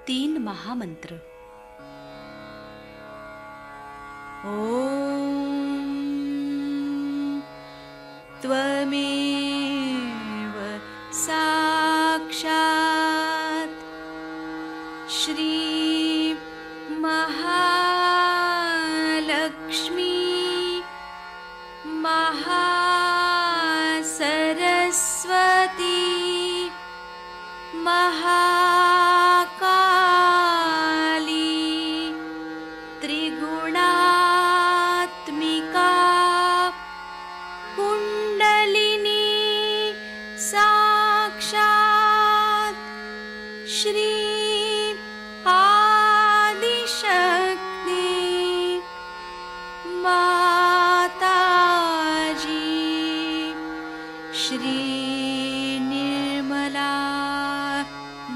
तीन महामंत्र। ओम त्वमेव साक्षात् श्री महालक्ष्मी महासरस्वती महाकाली त्रिगुणात्मिका कुंडलिनी साक्षात् श्री आदिशक्ति माताजी श्री निर्मला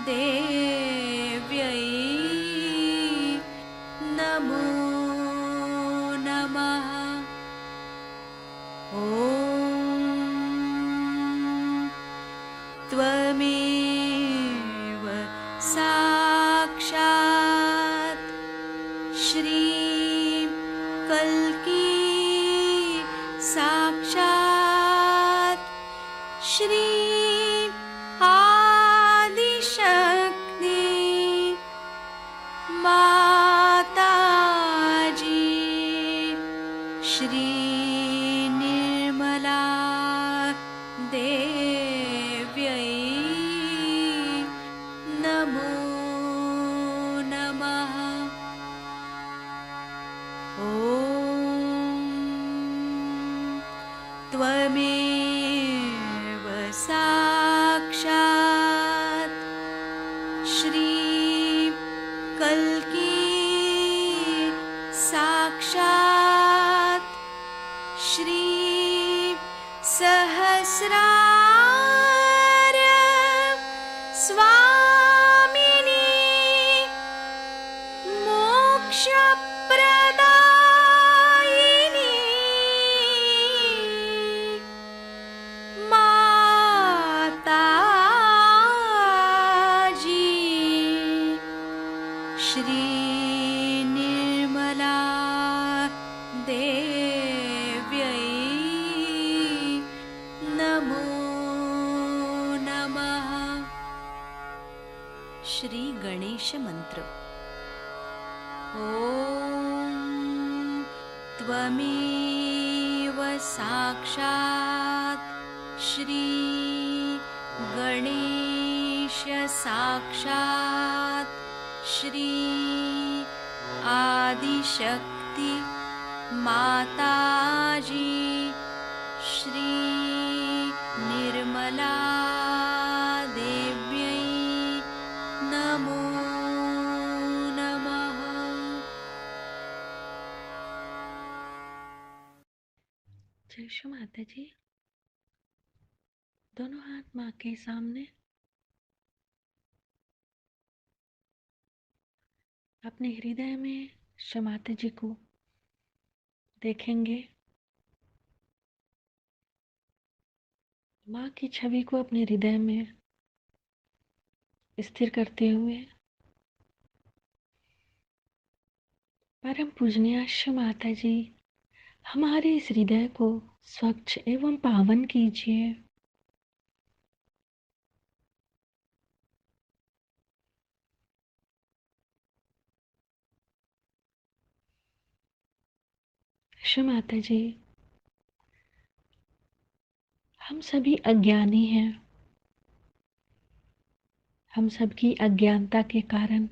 देव्यै नमो नमः। ॐ त्वमेव साक्षात् श्री कल्की साक्षात् श्री आदिशक्ति माताजी श्री निर्मला देव्यै नमो नमः। ॐ त्वमेव साक्षात् श्री कल्की साक्षात् श्री सहस्रार स्वामिनी मोक्षप्रदायिनी माताजी श्री निर्मला देव्यै नमो नमः। श्री गणेश मंत्र। ॐ त्वमेव साक्षात् श्री गणेश साक्षात् श्री आदिशक्ति माताजी श्री निर्मला देव्यै नमो नमः। जय श्री माता जी। दोनों हाथ माँ के सामने, अपने हृदय में श्री माता जी को देखेंगे। माँ की छवि को अपने हृदय में स्थिर करते हुए परम पूजनीय श्री माता जी, हमारे इस हृदय को स्वच्छ एवं पावन कीजिए। श्री माता जी, हम सभी अज्ञानी हैं। हम सबकी अज्ञानता के कारण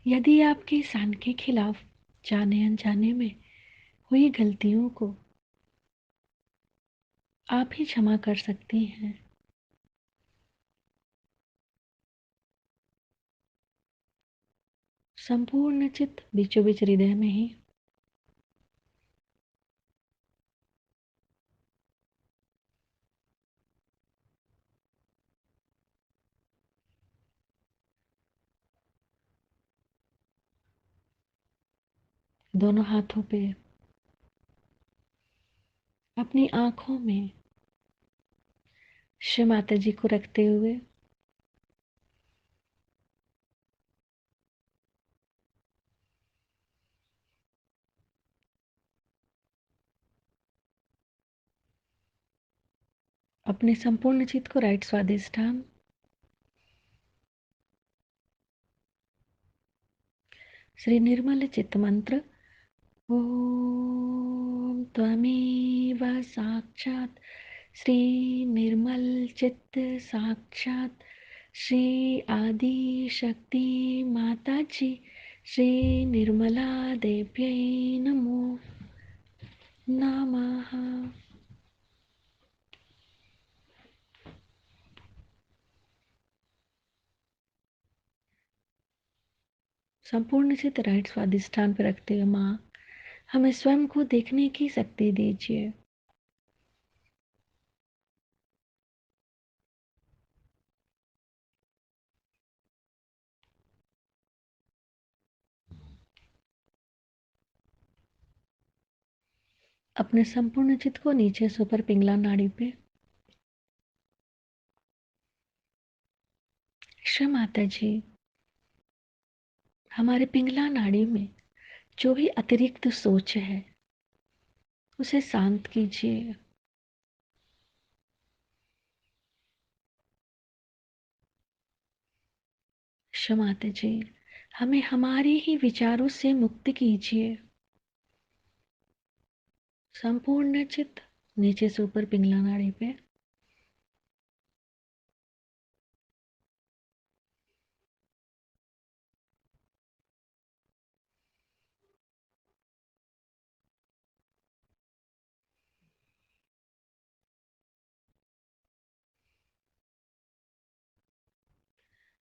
यदि आपके शान के खिलाफ जाने अनजाने में हुई गलतियों को आप ही क्षमा कर सकती हैं। संपूर्ण चित्त बीचों बीच हृदय में ही दोनों हाथों पे अपनी आंखों में श्री माता जी को रखते हुए अपने संपूर्ण चित्त को राइट स्वादिष्ठान श्री निर्मल चित्त मंत्र ओम त्वमेव साक्षात् श्री निर्मल चित्त साक्षात् श्री आदि शक्ति माता जी श्री निर्मला देव्यै नमो नमः। संपूर्ण चित्त राइट स्वादिष्ठान पर रखते हुए माँ हमें स्वयं को देखने की शक्ति दीजिए। अपने संपूर्ण चित्त को नीचे से ऊपर पिंगला नाड़ी पे श्री माता जी, हमारे पिंगला नाड़ी में जो भी अतिरिक्त सोच है उसे शांत कीजिए। श्री माता जी, हमें हमारे ही विचारों से मुक्त कीजिए। संपूर्ण चित्त नीचे से ऊपर पिंगला नाड़ी पे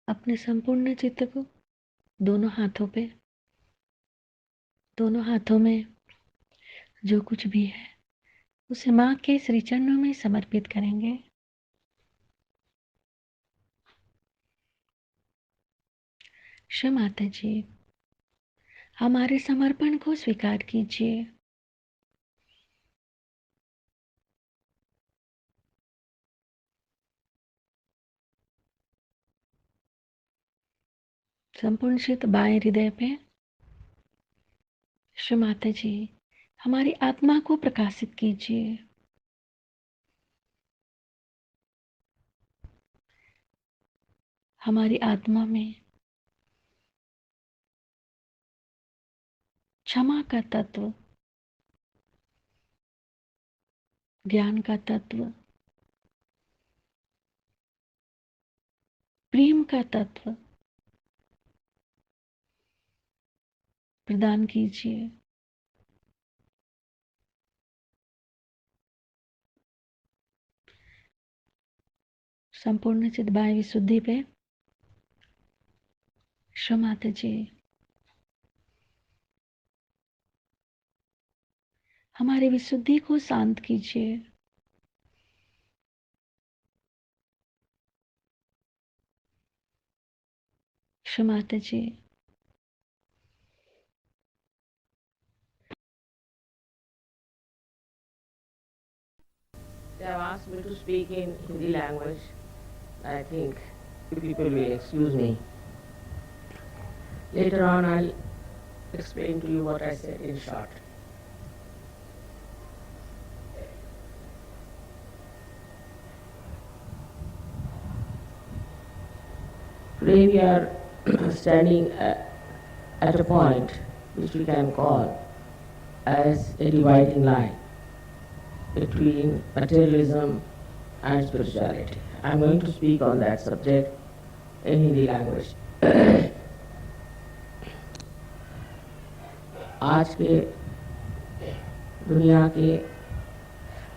अपने संपूर्ण चित्त को दोनों हाथों में जो कुछ भी है उसे माँ के श्री चरणों में समर्पित करेंगे। श्री माता जी, हमारे समर्पण को स्वीकार कीजिए। संपूर्ण चित्त बाएं हृदय पे। श्री माता जी, हमारी आत्मा को प्रकाशित कीजिए। हमारी आत्मा में क्षमा का तत्व, ज्ञान का तत्व, प्रेम का तत्व प्रदान कीजिए। संपूर्ण चित्त बाएं विशुद्धि पे। श्री माता जी, हमारी विशुद्धि को शांत कीजिए। श्री माता जी, They have asked me to speak in Hindi language. I think you people will excuse me. Later on, I'll explain to you what I said in short. Today we are standing at a point which we can call as a dividing line between materialism and spirituality. I am going to speak on that subject in Hindi language. आज के दुनिया के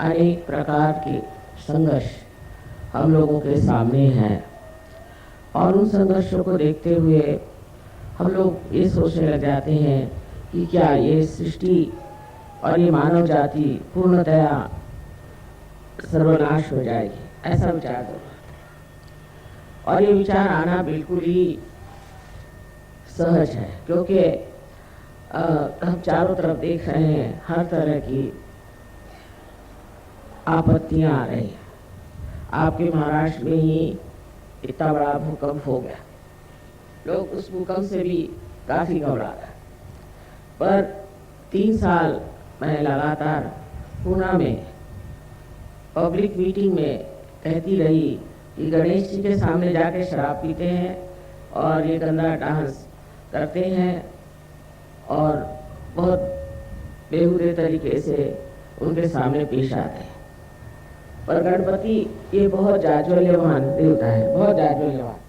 अनेक प्रकार के संघर्ष हम लोगों के सामने हैं और उन संघर्षों को देखते हुए हम लोग ये सोचने लग जाते हैं कि क्या ये सृष्टि और ये मानव जाति पूर्णतया सर्वनाश हो जाएगी, ऐसा विचार हो। और ये विचार आना बिल्कुल ही सहज है, क्योंकि हम चारों तरफ देख रहे हैं हर तरह की आपत्तियां आ रही हैं। आपके महाराष्ट्र में ही इतना बड़ा भूकंप हो गया, लोग उस भूकंप से भी काफी घबरा गए। पर 3 साल मैं लगातार पूना में पब्लिक मीटिंग में कहती रही कि गणेश जी के सामने जाके शराब पीते हैं और ये गंदा डांस करते हैं और बहुत बेहुदे तरीके से उनके सामने पेश आते हैं। पर गणपति ये बहुत जाज्वल्यमान देवता है, बहुत जाज्वल्यमान,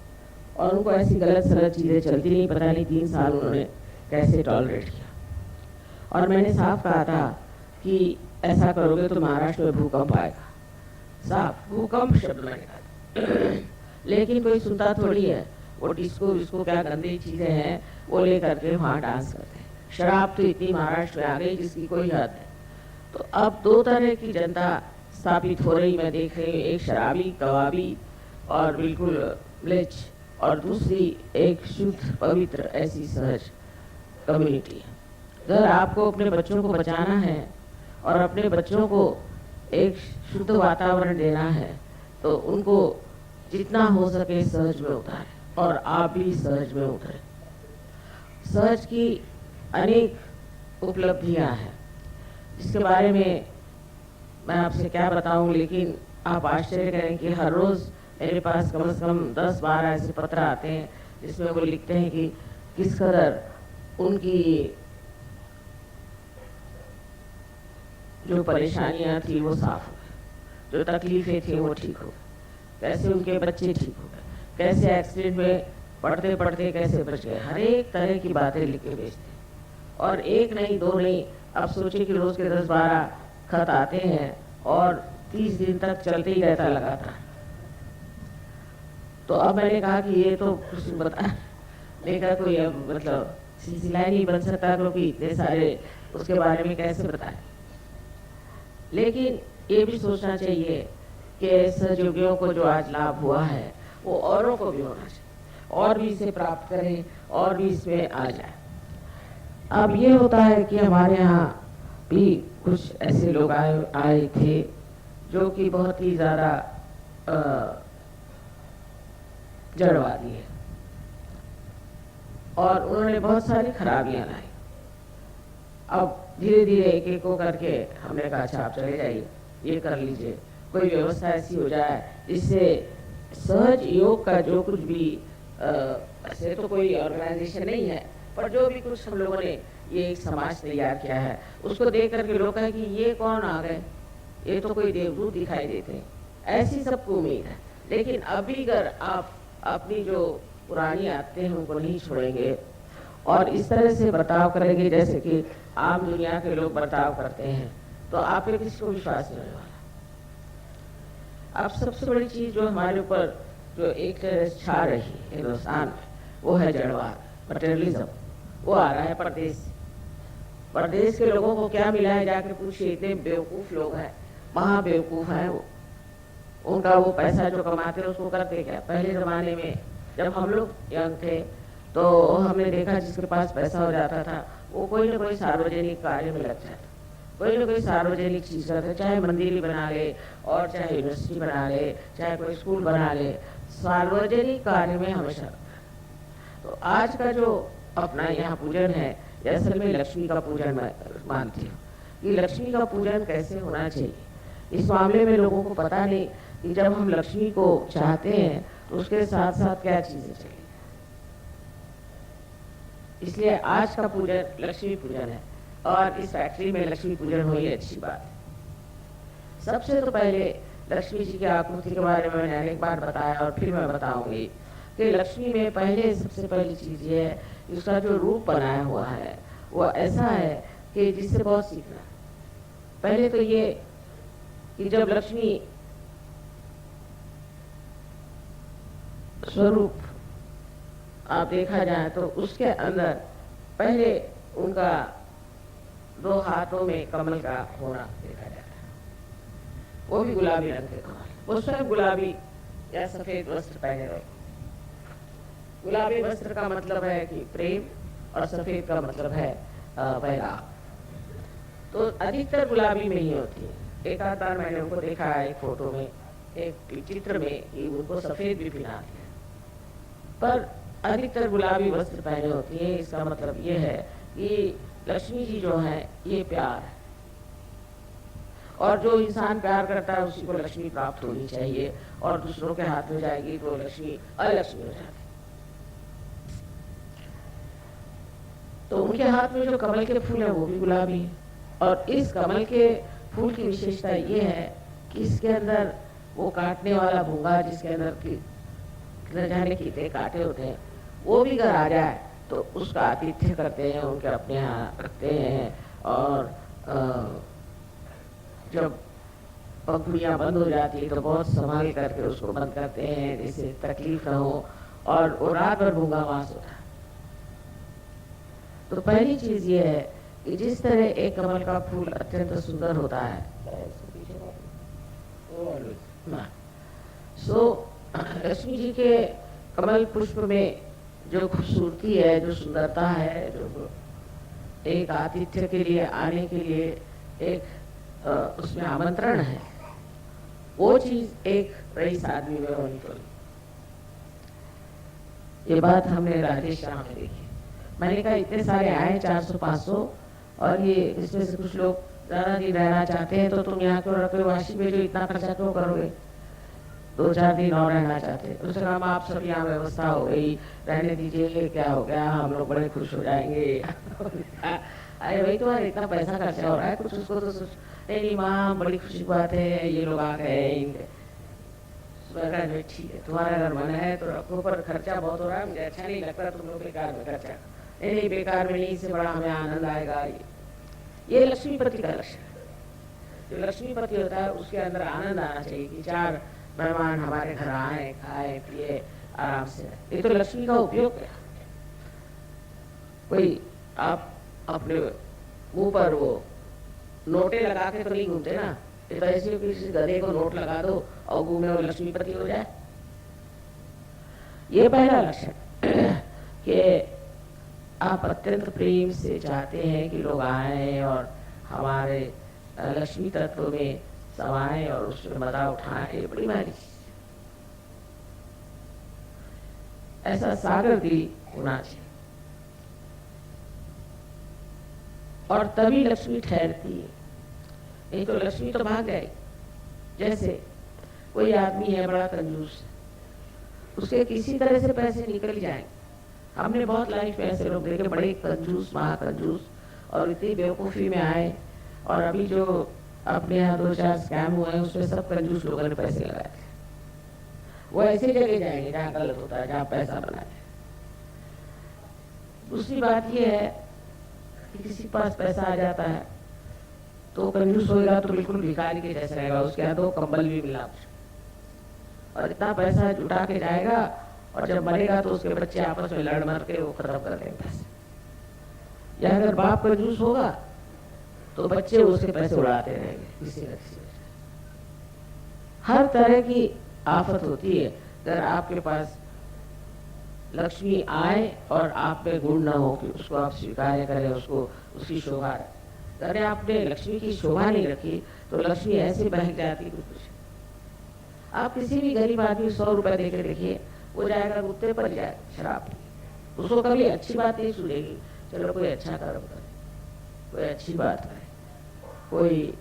और उनको ऐसी गलत सलत चीज़ें चलती नहीं। पता नहीं 3 साल उन्होंने कैसे टॉलरेट किया। और मैंने साफ कहा था कि ऐसा करोगे तो महाराष्ट्र में भूकंप आएगा। साफ भूकंप शब्द मैंने कहा, लेकिन कोई सुनता थोड़ी है। वो डिस्को क्या गंदी चीज़ें हैं वो ले करके वहाँ डांस करते हैं। शराब तो इतनी महाराष्ट्र में आ गई जिसकी कोई हद है। तो अब 2 तरह की जनता स्थापित हो रही मैं देख रही हूँ, एक शराबी कबाबी और बिल्कुल म्लेच्छ, और दूसरी एक शुद्ध पवित्र ऐसी सहज कम्युनिटी है। अगर आपको अपने बच्चों को बचाना है और अपने बच्चों को एक शुद्ध वातावरण देना है तो उनको जितना हो सके सहज में उतारें, और आप भी सहज में उतरें। सहज की अनेक उपलब्धियां हैं जिसके बारे में मैं आपसे क्या बताऊं, लेकिन आप आश्चर्य करें कि हर रोज मेरे पास कम से कम 10-12 ऐसे पत्र आते हैं जिसमें वो लिखते हैं कि किस कदर उनकी जो परेशानियां थी वो साफ हो गई, जो तकलीफें थी वो ठीक हो गई, कैसे उनके बच्चे ठीक हो गए, कैसे एक्सीडेंट में पढ़ते पढ़ते कैसे बच गए। हर एक तरह की बातें लिख के भेजते हैं, और एक नहीं 2 नहीं, अब सोचिए कि रोज के 10-12 खत आते हैं और 30 दिन तक चलते ही रहता लगातार। तो अब मैंने कहा कि ये तो कुछ बता लेकर कोई मतलब सिलसिला नहीं बन सकता, क्योंकि इतने सारे उसके बारे में कैसे बताएं। लेकिन ये भी सोचना चाहिए कि सहयोगियों को जो आज लाभ हुआ है वो औरों को भी होना चाहिए, और भी इसे प्राप्त करें और भी इसमें आ जाए। अब ये होता है कि हमारे यहाँ भी कुछ ऐसे लोग आए थे जो कि बहुत ही ज़्यादा जड़वादी है, और उन्होंने बहुत सारी खराबियां लाई। अब धीरे धीरे एक एक को करके हमने कहा अच्छा आप चले जाइए, ये कर लीजिए, कोई व्यवस्था ऐसी हो जाए जिससे सहज योग का जो कुछ भी ऐसे तो कोई ऑर्गेनाइजेशन नहीं है, पर जो भी कुछ हम लोगों ने ये एक समाज तैयार किया है उसको देख करके लोग कहें कि ये कौन आ गए, ये तो कोई देवदूत दिखाई देते हैं, ऐसी सबको उम्मीद है। लेकिन अभी अगर आप अपनी जो पुरानी आदतें हैं उनको नहीं छोड़ेंगे और इस तरह से बर्ताव करेंगे जैसे कि आम दुनिया के लोग बर्ताव करते हैं, तो आप पे किसी को विश्वास नहीं होने वाला। अब सबसे बड़ी चीज जो हमारे ऊपर जो एक छा रही है हिंदुस्तान में वो है जड़वाद, मटेरियलिज्म। वो आ रहा है परदेश से। परदेश के लोगों को क्या मिला है जाके पूछिए, इतने बेवकूफ लोग हैं, महा बेवकूफ हैं वो। उनका वो पैसा जो कमाते हैं उसको करते क्या। पहले जमाने में जब हम लोग यंग थे तो हमने देखा जिसके पास पैसा हो जाता था वो कोई ना कोई सार्वजनिक कार्य में लग जाता, कोई ना कोई सार्वजनिक चीज करता, चाहे मंदिर ही बना ले और चाहे यूनिवर्सिटी बना ले, चाहे कोई स्कूल बना ले, सार्वजनिक कार्य में हमेशा। तो आज का जो अपना यहाँ पूजन है ये असल में लक्ष्मी का पूजन मानती हूँ कि लक्ष्मी का पूजन कैसे होना चाहिए। इस मामले में लोगों को पता नहीं कि जब हम लक्ष्मी को चाहते हैं तो उसके साथ साथ क्या चीजें चाहिए। इसलिए आज का पूजन लक्ष्मी पूजन है और इस फैक्ट्री में लक्ष्मी पूजन हुई अच्छी बात है। सबसे तो पहले लक्ष्मी जी की आकृति के बारे में मैंने अनेक बार बताया और फिर मैं बताऊंगी कि लक्ष्मी में पहले सबसे पहली चीज ये है कि उसका जो रूप बनाया हुआ है वो ऐसा है कि जिससे बहुत सीखना। पहले तो ये कि जब लक्ष्मी स्वरूप आप देखा जाए तो उसके अंदर पहले उनका 2 हाथों में कमल का होना देखा जाता है, वो भी गुलाबी रंग के कमल। वो स्वयं गुलाबी या सफेद वस्त्र पहने रहे। गुलाबी वस्त्र का मतलब है कि प्रेम और सफेद का मतलब है वैराग। तो अधिकतर गुलाबी में ही होती है। एक आध बार मैंने उनको देखा है एक फोटो में, एक चित्र में कि उनको सफेद भी पहना दिया, पर अधिकतर गुलाबी वस्त्र पहने होती है। इसका मतलब ये है कि लक्ष्मी जी जो है ये प्यार है, और जो इंसान प्यार करता है उसी को लक्ष्मी प्राप्त होनी चाहिए, और दूसरों के हाथ में जाएगी तो लक्ष्मी अलक्ष्मी हो जाती। तो उनके हाथ में जो कमल के फूल है वो भी गुलाबी है, और इस कमल के फूल की विशेषता ये है कि इसके अंदर वो काटने वाला भूंगा जिसके अंदर की जाने कीते काटे होते हैं वो भी अगर आ जाए तो उसका आतिथ्य करते हैं, उनके अपने यहाँ रखते हैं। और जब पंखुड़ियाँ बंद हो जाती है तो बहुत संभाल करके उसको बंद करते हैं जिससे तकलीफ न हो, और वो रात भर भूंगा वास होता है। तो पहली चीज ये है कि जिस तरह एक कमल का फूल अत्यंत सुंदर होता है, लक्ष्मी जी के कमल पुष्प में जो खूबसूरती है, जो सुंदरता है, जो एक आतिथ्य के लिए आने के लिए एक उसमें आमंत्रण है, वो चीज एक रईस आदमी में होनी चाहिए। ये बात हमने राजेश शाह में देखी। मैंने कहा इतने सारे आए 400-500, और ये इसमें से कुछ लोग ज्यादा दिन रहना चाहते हैं तो तुम यहाँ क्यों रखो, वाशी में जो इतना खर्चा क्यों करोगे, 2-4 दिन और रहना चाहते हैं। उसने कहा आप सब यहाँ व्यवस्था हो गई, रहने दीजिए, क्या हो गया, हम लोग बड़े खुश हो जाएंगे। अरे भाई तुम्हारा इतना पैसा खर्चा हो रहा है, कुछ उसको तो नहीं माँ बड़ी खुशी की बात है, ये लोग आ गए। ठीक है तुम्हारा अगर मन है तो रखो, पर खर्चा बहुत हो रहा है, मुझे अच्छा नहीं लगता तुम लोग बेकार में खर्चा। नहीं बेकार में नहीं, इससे बड़ा हमें आनंद आएगा। ये लक्ष्मीपति का लक्षण है। जो लक्ष्मीपति होता है उसके अंदर आनंद आना चाहिए कि 4 मेहमान हमारे घर आए, खाए पिए आराम से। ये तो लक्ष्मी का उपयोग है। कोई आप अपने मुंह पर वो नोटे लगा के तो नहीं घूमते ना। ये तो ऐसे किसी गधे को नोट लगा दो और घूमे वो लक्ष्मीपति हो जाए। ये पहला लक्षण कि आप अत्यंत प्रेम से चाहते हैं कि लोग आए और हमारे लक्ष्मी तत्व में समाए और उसमें मजा उठाए। ये बड़ी भारी चीज, ऐसा सागर दिल होना चाहिए और तभी लक्ष्मी ठहरती है। नहीं तो लक्ष्मी तो भाग गई। जैसे कोई आदमी है बड़ा कंजूस, उसके किसी तरह से पैसे निकल जाएंगे। हमने बहुत लाइफ में ऐसे लोग देखे, बड़े कंजूस महाकंजूस, और इतनी बेवकूफ़ी में आए और अभी जो अपने यहाँ 2-4 स्कैम हुए हैं उसमें सब कंजूस लोगों ने पैसे लगाए थे। वो ऐसी जगह जाएंगे जहाँ गलत होता है, जहाँ पैसा बनाए। दूसरी बात यह है कि किसी के पास पैसा आ जाता है तो कंजूस होएगा तो बिल्कुल भिखारी के जैसा रहेगा। उसके यहाँ तो कंबल भी मिला और इतना पैसा जुटा के जाएगा और जब मरेगा तो उसके बच्चे आपस में लड़ मर के वो खत्म कर देंगे पैसे। या अगर बाप कंजूस होगा तो बच्चे उसके पैसे उड़ाते रहेंगे किसी न किसी वजह। हर तरह की आफत होती है अगर आपके पास लक्ष्मी आए और आप में गुण न हो कि उसको आप स्वीकार करें, उसको उसकी शोभा रखें। अगर आपने लक्ष्मी की शोभा नहीं रखी तो लक्ष्मी ऐसे बहक जाती कुछ। आप किसी भी गरीब आदमी 100 रुपए देके देखिए, वो जाएगा कुत्ते पर जाएगा शराब, उसको कभी अच्छी बात नहीं सुनेगी। चलो कोई अच्छा कर्म करे, कोई अच्छी बात करे, कोई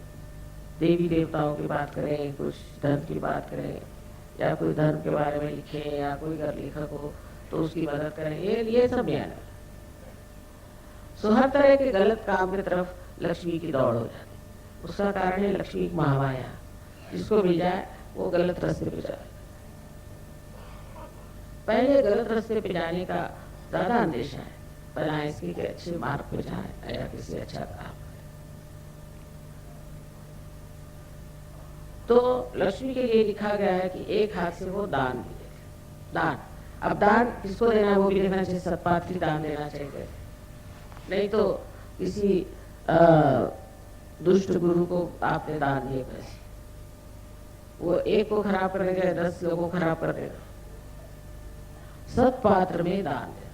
देवी देवताओं की बात करें, कुछ धर्म की बात करें, या कोई धर्म के बारे में लिखे, या कोई अगर लेखक हो तो उसकी मदद करें। ये सब ज्ञान है। सो हर तरह के गलत काम की तरफ लक्ष्मी की दौड़ हो जाती। उसका कारण है लक्ष्मी की महामाया, जिसको भी जाए वो गलत रास्ते पे जाए। पहले गलत रास्ते पे जाने का ज्यादा अंदेशा है, बनाए इसके कि अच्छे मार्ग पे जाए या किसी अच्छा काम। तो लक्ष्मी के लिए लिखा गया है कि एक हाथ से वो दान दिए। दान, अब दान किसको देना है वो भी देखना चाहिए। सत्पात्री दान देना चाहिए, नहीं तो किसी दुष्ट गुरु को आपने दान दिए पैसे, वो एक को खराब कर देगा, 10 लोगों को खराब कर देगा। सत्पात्र में दान देना।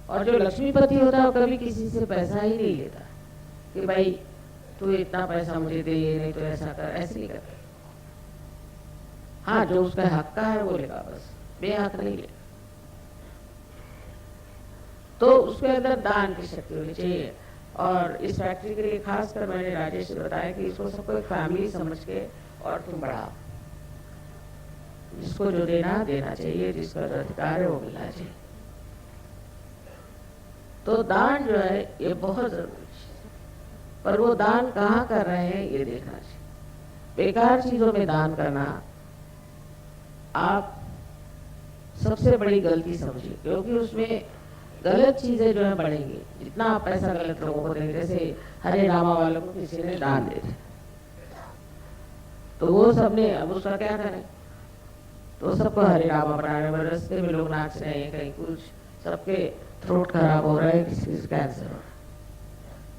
और जो लक्ष्मीपति होता है वो कभी किसी से पैसा ही नहीं लेता कि भाई तू इतना पैसा मुझे दे, नहीं तो ऐसा कर, ऐसे नहीं करता। हाँ, जो उसका हक का है वो लेगा, बस बेहक नहीं लेगा। तो उसके अंदर दान की शक्ति होनी चाहिए। और इस फैक्ट्री के लिए खासकर मैंने राजेश से बताया कि इसको सबको एक फैमिली समझ के और तुम बढ़ाओ। जिसको जो देना चाहिए, जिसका जो अधिकार है वो मिलना चाहिए। तो दान जो है ये बहुत जरूरी है, पर वो दान कहाँ कर रहे हैं ये देखना चाहिए। बेकार चीजों में दान करना आप सबसे बड़ी गलती समझिए, क्योंकि उसमें गलत चीजें जो है बढ़ेंगी। जितना आप पैसा गलत लोगों को देंगे, जैसे हरे रामा वालों को किसी ने दान दे दिया तो वो सबने, अब उसका क्या करें, तो सबको हरे रामा बनाने में, रास्ते में लोग नाच रहे हैं, कहीं कुछ, सबके थ्रोट खराब हो रहा है, किसी को कैंसर हो रहा है।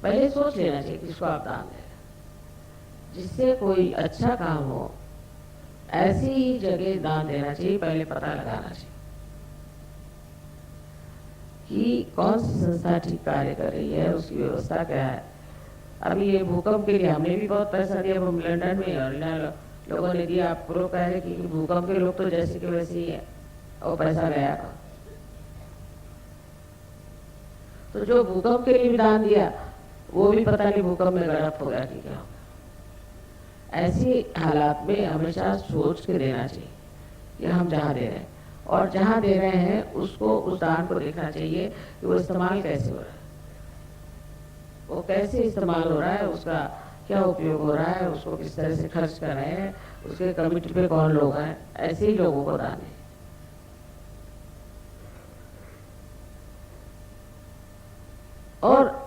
पहले सोच लेना चाहिए किसको आप दान दें, जिससे कोई अच्छा काम हो। ऐसी ही जगह दान देना चाहिए, पहले पता लगाना चाहिए कि कौन सी संस्था ठीक कार्य कर रही है, उसकी व्यवस्था क्या है। अभी ये भूकंप के लिए हमने भी बहुत पैसा दिया, हम लंदन में और लोगों ने दिया। आप लोग कह रहे कि भूकंप के लोग तो जैसे के वैसे ही है, और पैसा गया। तो जो भूकंप के लिए भी दान दिया वो भी पता नहीं भूकंप में गड़प हो गया कि क्या होगा। ऐसी हालात में हमेशा सोच के देना चाहिए कि हम जहाँ दे रहे हैं, और जहाँ दे रहे हैं उसको, उस दान को देखना चाहिए कि वो इस्तेमाल कैसे हो रहा है, वो कैसे इस्तेमाल हो रहा है, उसका क्या उपयोग हो रहा है, उसको किस तरह से खर्च कर रहे हैं, उसके कमिटी पे कौन लोग हैं। ऐसे ही लोगों को दान है। और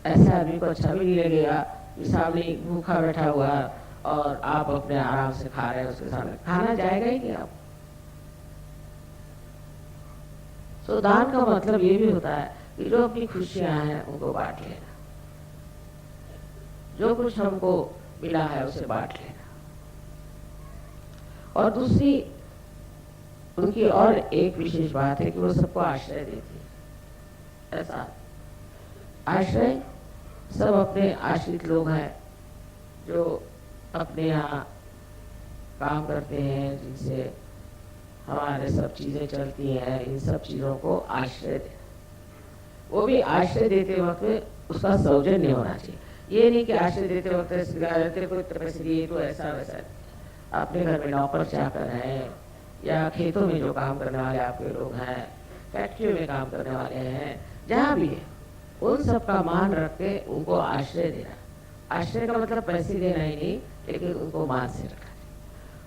ऐसे आदमी को अच्छा भी नहीं लगेगा कि सामने भूखा बैठा हुआ और आप अपने आराम से खा रहे हैं, उसके सामने खाना जाएगा ही नहीं आप। तो दान का मतलब ये भी होता है कि जो अपनी खुशियां हैं उनको बांट लेना। जो कुछ हमको मिला है उसे बांट लेना। और दूसरी उनकी और एक विशेष बात है कि वो सबको आश्रय देती है। ऐसा आश्रय सब अपने आश्रित लोग हैं जो अपने यहाँ काम करते हैं, जिनसे हमारे सब चीजें चलती हैं, इन सब चीजों को आश्रय दे। वो भी आश्रय देते वक्त उसका सौजन्य होना चाहिए। ये नहीं कि आश्रय देते वक्त तेरे को इतने पैसे दिए तो ऐसा वैसा। अपने घर में नौकर चाकर हैं या खेतों में जो काम करने वाले आपके लोग हैं, फैक्ट्रियों में काम करने वाले हैं, जहाँ भी है, उन सब का मान रख के उनको आश्रय देना। आश्रय का मतलब पैसे देना ही नहीं, लेकिन उनको मान से रखना।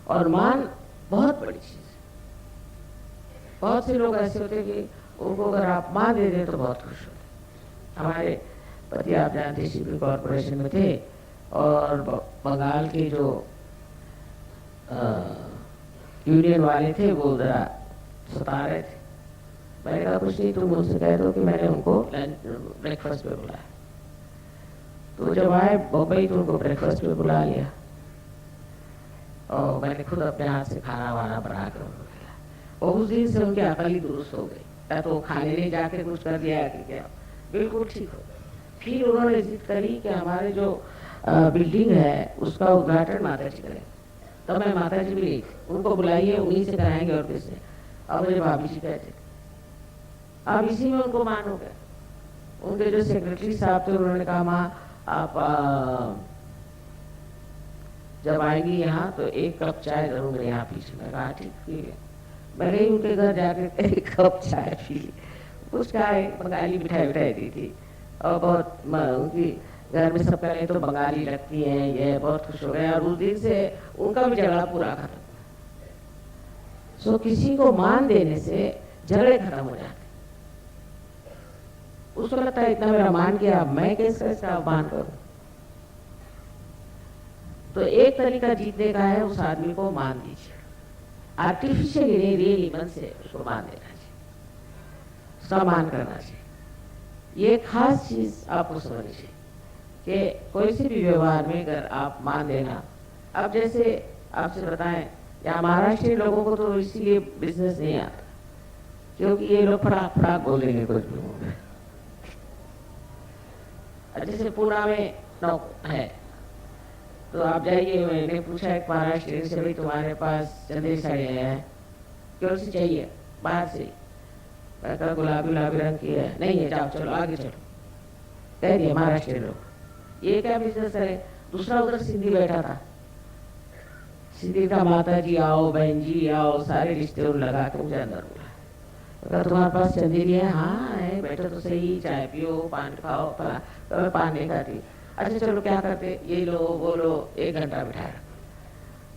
और मान बहुत बड़ी चीज है। बहुत से लोग ऐसे होते हैं कि उनको अगर आप मान दे दें तो बहुत खुश होते। हमारे पति आप जानते शिपिंग कॉर्पोरेशन में थे और बंगाल के जो यूनियन वाले थे वो जरा सता रहे थे। मैंने कहा कुछ नहीं, तुम उनसे कह दो कि मैंने उनको ब्रेकफास्ट पे बुलाया। तो जब आए बम्बई तो उनको ब्रेकफास्ट पे बुला लिया और मैंने खुद अपने हाथ से खाना वाना बना कर उनको खिलाया। और उस दिन से उनकी अकल ही दुरुस्त हो गई। या तो खाने नहीं जाके कुछ कर दिया कि क्या, बिल्कुल ठीक हो। फिर उन्होंने जिद करी कि हमारे जो बिल्डिंग है उसका उद्घाटन माता जी करें। तब मैं माता जी भी गई थी, उनको बुलाइए, उन्हीं से कराएंगे और किससे। अब मुझे भाभी जी कहते अब इसी में उनको मान हो गया। उनके जो सेक्रेटरी साहब थे उन्होंने कहा माँ आप जब आएंगी यहाँ तो एक कप चाय जरूर मेरे यहाँ पीछे। मैं कहा ठीक है। मैं गई उनके घर जाके एक कप चाय पी ली। उसका एक बंगाली मिठाई दी थी और बहुत उनकी घर में सब करें तो बंगाली लगती हैं, ये बहुत खुश हो गए। और उस दिन से उनका भी झगड़ा पूरा खत्म। सो किसी को मान देने से झगड़े खत्म हो जाते। उसको लगता है इतना मेरा मान किया, मैं कैसे इसका मान करूं। तो एक तरीका जीतने का है, उस आदमी को मान दीजिए। आर्टिफिशियली नहीं, रियली मन से उसको मान देना चाहिए, सम्मान करना चाहिए। ये खास चीज आपको समझनी चाहिए कि कोई सी भी व्यवहार में अगर आप मान देना। अब जैसे आपसे बताएं, या महाराष्ट्र लोगों को तो इसीलिए बिजनेस नहीं आता क्योंकि ये लोग फटाक फटाक बोलेंगे कुछ भी। जैसे पूना में नौक है तो आप जाइए, मैंने पूछा एक महाराष्ट्र से, भाई तुम्हारे पास चंदेरी साड़ी है, क्यों सी चाहिए? बाहर से। मैं कहा गुलाबी गुलाबी रंग की है। नहीं है, जाओ चलो आगे चलो। कह दिए महाराष्ट्र लोग ये क्या बिजनेस है। दूसरा उधर सिंधी बैठा था, सिंधी का माता जी आओ, बहन जी आओ, सारे रिश्ते लगा के मुझे अंदर बोला। तुम्हारे पास चंदेरी है? हाँ है। बैठो तो सही, चाय पियो, पान खाओ। तो मैं पान नहीं खाती। अच्छा चलो क्या करते, ये लो वो लो। 1 घंटा बिठाया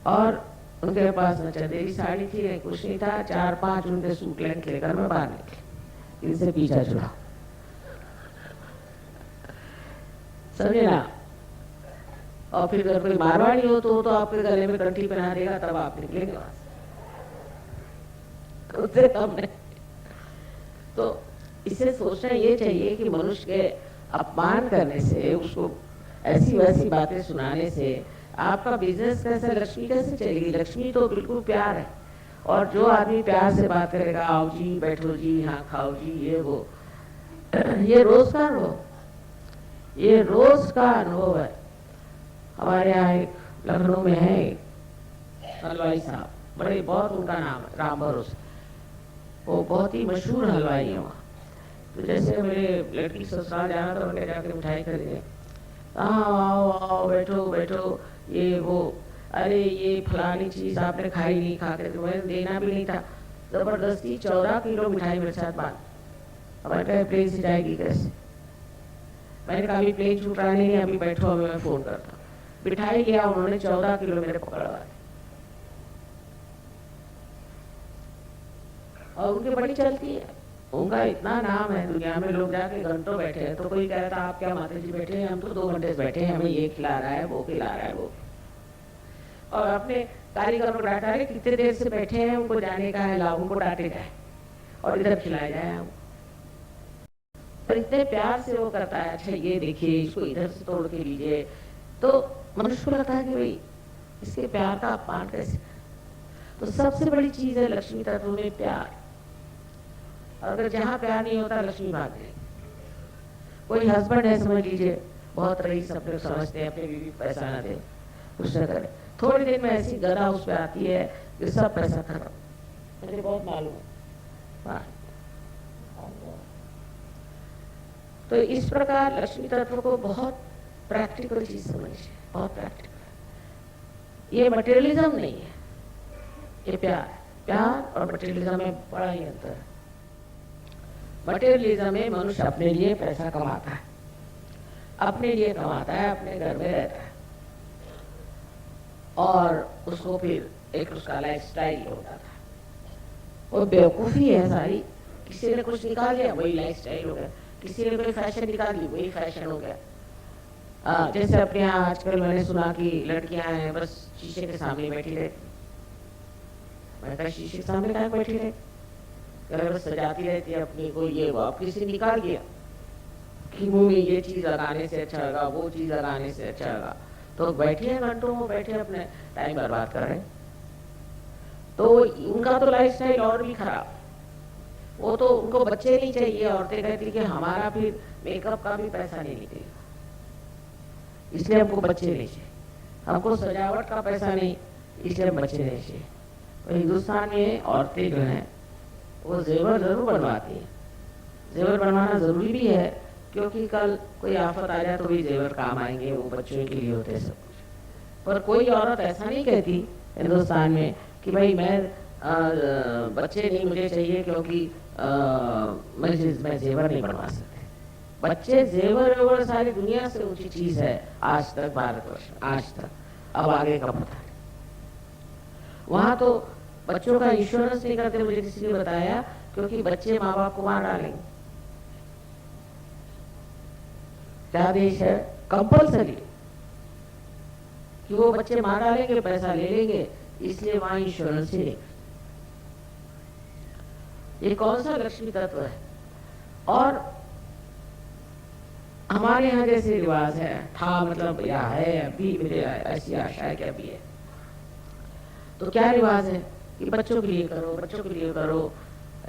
और उनके पास न चंदेरी साड़ी थी, नहीं कुछ नहीं था। 4-5 उनके सूट लेंथ लेकर मैं बाहर निकली, इनसे पीछा छुड़ा। समझे ना। और फिर अगर कोई मारवाड़ी हो तो आपके गले में कंठी पहना देगा, तब आप निकलेंगे वहां से। उससे कम नहीं। तो इसे सोचना ये चाहिए कि मनुष्य के अपमान करने से, उसको ऐसी वैसी बातें सुनाने से आपका बिजनेस कैसे, लक्ष्मी कैसे चलेगी। लक्ष्मी तो बिल्कुल प्यार है। और जो आदमी प्यार से बात करेगा, आओ जी, बैठो जी, हाँ खाओ जी, ये वो, ये रोज का अनुभव, ये रोज का अनुभव है। हमारे यहाँ एक लखनऊ में है हलवाई साहब, बड़े बहुत उनका नाम है राम भरोसे। वो बहुत ही मशहूर हलवाई है वहाँ। तो जैसे मेरे लड़की ससुराल जाना था, उनके जाकर मिठाई खरीदे। हाँ आओ आओ, बैठो बैठो, ये वो, अरे ये फलानी चीज आपने खाई नहीं, खा के मैंने देना भी नहीं था। जबरदस्ती 14 किलो मिठाई मेरे साथ बांध। हमारे कहा प्लेन से जाएगी कैसे। मैंने कहा अभी प्लेन छूट रहा नहीं, अभी बैठो, अभी मैं फोन करता हूँ। मिठाई लिया उन्होंने, 14 किलो मेरे पकड़वा। और उनकी बड़ी चलती है, उनका इतना नाम है दुनिया में। लोग जाके घंटों बैठे हैं तो कोई कहता आप क्या माता जी बैठे हैं, हम तो 2 घंटे से बैठे हैं, हमें ये खिला रहा है, वो खिला रहा है, वो। और अपने कारीगर को डांटा है, कितने देर से बैठे हैं, उनको जाने का है, लाओ उनको डांटे जाए और इधर खिलाया जाए हम। पर इतने प्यार से वो करता है। अच्छा ये देखिए, इसको इधर से तोड़ के लीजिए, तो मनुष्य को लगता है कि भाई इसके प्यार का अपमान कैसे। तो सबसे बड़ी चीज है लक्ष्मी तत्व में प्यार। और अगर जहाँ प्यार नहीं होता लक्ष्मी भाग गई। कोई हस्बैंड है समझ लीजिए, बहुत रईस अपने समझते हैं, अपने बीवी पैसा ना दे, कुछ न करे, थोड़ी देर में ऐसी गदा उस पर आती है कि सब पैसा खत्म। मुझे बहुत मालूम है। तो इस प्रकार लक्ष्मी तत्व को बहुत प्रैक्टिकल चीज समझिए, बहुत प्रैक्टिकल। ये मटेरियलिज्म नहीं है, ये प्यार। प्यार और मटेरियलिज्म में बड़ा ही अंतर है। मटेरियलिज्म में मनुष्य अपने लिए पैसा कमाता है, अपने लिए कमाता है, अपने घर में रहता है, और उसको फिर एक उसका लाइफ स्टाइल होता था। वो बेवकूफ़ी है सारी। किसी ने कुछ निकाल लिया वही लाइफ स्टाइल हो गया, किसी ने कोई फैशन निकाल ली वही फैशन हो गया। जैसे अपने यहाँ आजकल मैंने सुना कि लड़कियां हैं बस शीशे के सामने बैठी रहती। मैं कहा शीशे के सामने क्या बैठी रहती, बस सजाती रहती है अपनी को। ये वो अब किसी ने निकाल दिया कि मुंह में ये चीज लगाने से अच्छा लगा, वो चीज लगाने से अच्छा लगा, तो बैठे हैं घंटों में, बैठे अपने टाइम बर्बाद कर रहे हैं। तो उनका तो लाइफ स्टाइल और भी खराब। वो तो उनको बच्चे नहीं चाहिए। औरतें कहती कि हमारा फिर मेकअप का भी पैसा नहीं निकलेगा, इसलिए हमको बच्चे नहीं चाहिए, हमको सजावट का पैसा नहीं, इसलिए हम बच्चे नहीं चाहिए। तो हिंदुस्तान में औरतें जो हैं वो जेवर जरूर बनवाती है। जेवर बनवाना जरूरी भी है, क्योंकि कल कोई आफत आ जाए तो भी जेवर काम आएंगे, वो बच्चों के लिए होते हैं सब कुछ। पर कोई औरत ऐसा नहीं कहती हिंदुस्तान में कि भाई मैं बच्चे नहीं मुझे चाहिए क्योंकि मैं जेवर नहीं बनवा सकते। बच्चे जेवर वेवर सारी दुनिया से ऊंची चीज है आज तक भारतवर्ष, आज तक। अब आगे का पता है। वहां तो बच्चों का इंश्योरेंस नहीं करते, मुझे किसी ने बताया, क्योंकि बच्चे माँ बाप को मार डालेंगे। क्या देश है, कंपल्सरी कि वो बच्चे मार डालेंगे, पैसा ले लेंगे, इसलिए वहां इंश्योरेंस ही नहीं। ये कौन सा लक्ष्मी तत्व है। और हमारे यहाँ जैसे रिवाज है, था मतलब या है, अभी मेरे ऐसी आशा है कि अभी है। तो क्या रिवाज है कि बच्चों के लिए करो, बच्चों के लिए करो।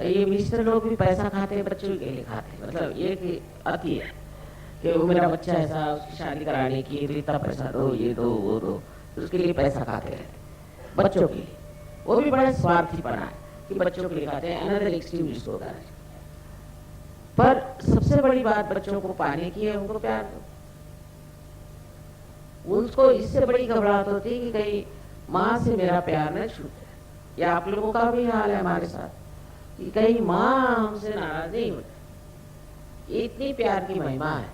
ये मिनिस्टर लोग भी पैसा खाते हैं, बच्चों के लिए खाते हैं। मतलब ये कि अति है कि वो मेरा बच्चा ऐसा, उसकी शादी कराने की इतना पैसा दो, ये दो वो दो, उसके लिए पैसा खाते रहते बच्चों के लिए। वो भी बड़ा स्वार्थी पना है कि बच्चों के लिए खाते हैं। अनदर एक्सट्रीम जिसको होता है। पर सबसे बड़ी बात बच्चों को पाने की है, उनको प्यार दो। उनको इससे बड़ी घबराहट होती है कि कहीं माँ से मेरा प्यार न छूटे। या आप लोगों का भी हाल है हमारे साथ कि कहीं माँ हमसे नाराज नहीं होती। इतनी प्यार की महिमा है।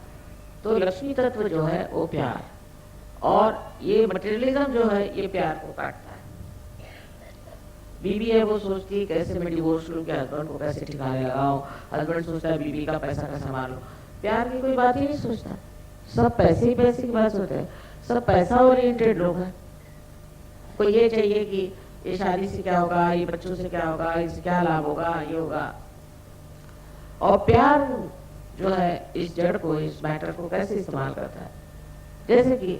तो लक्ष्मी तत्व जो है वो प्यार, और ये मटेरियलिज्म जो है ये प्यार को काटता है। बीबी है वो सोचती है कैसे मैं डिवोर्स लूं, क्या हस्बैंड को कैसे ठिकाने लगाऊं। हस्बैंड सोचता है बीबी का पैसा कैसे संभालूं। प्यार की कोई बात ही नहीं सोचता। सब पैसे ही पैसे की बात सोचते हैं। सब पैसा ओरिएंटेड लोग हैं। कोई ये चाहिए कि ये शादी से क्या होगा, ये बच्चों से क्या होगा, इससे क्या लाभ होगा, ये होगा। और प्यार जो है इस जड़ को, इस मैटर को कैसे इस्तेमाल करता है। जैसे कि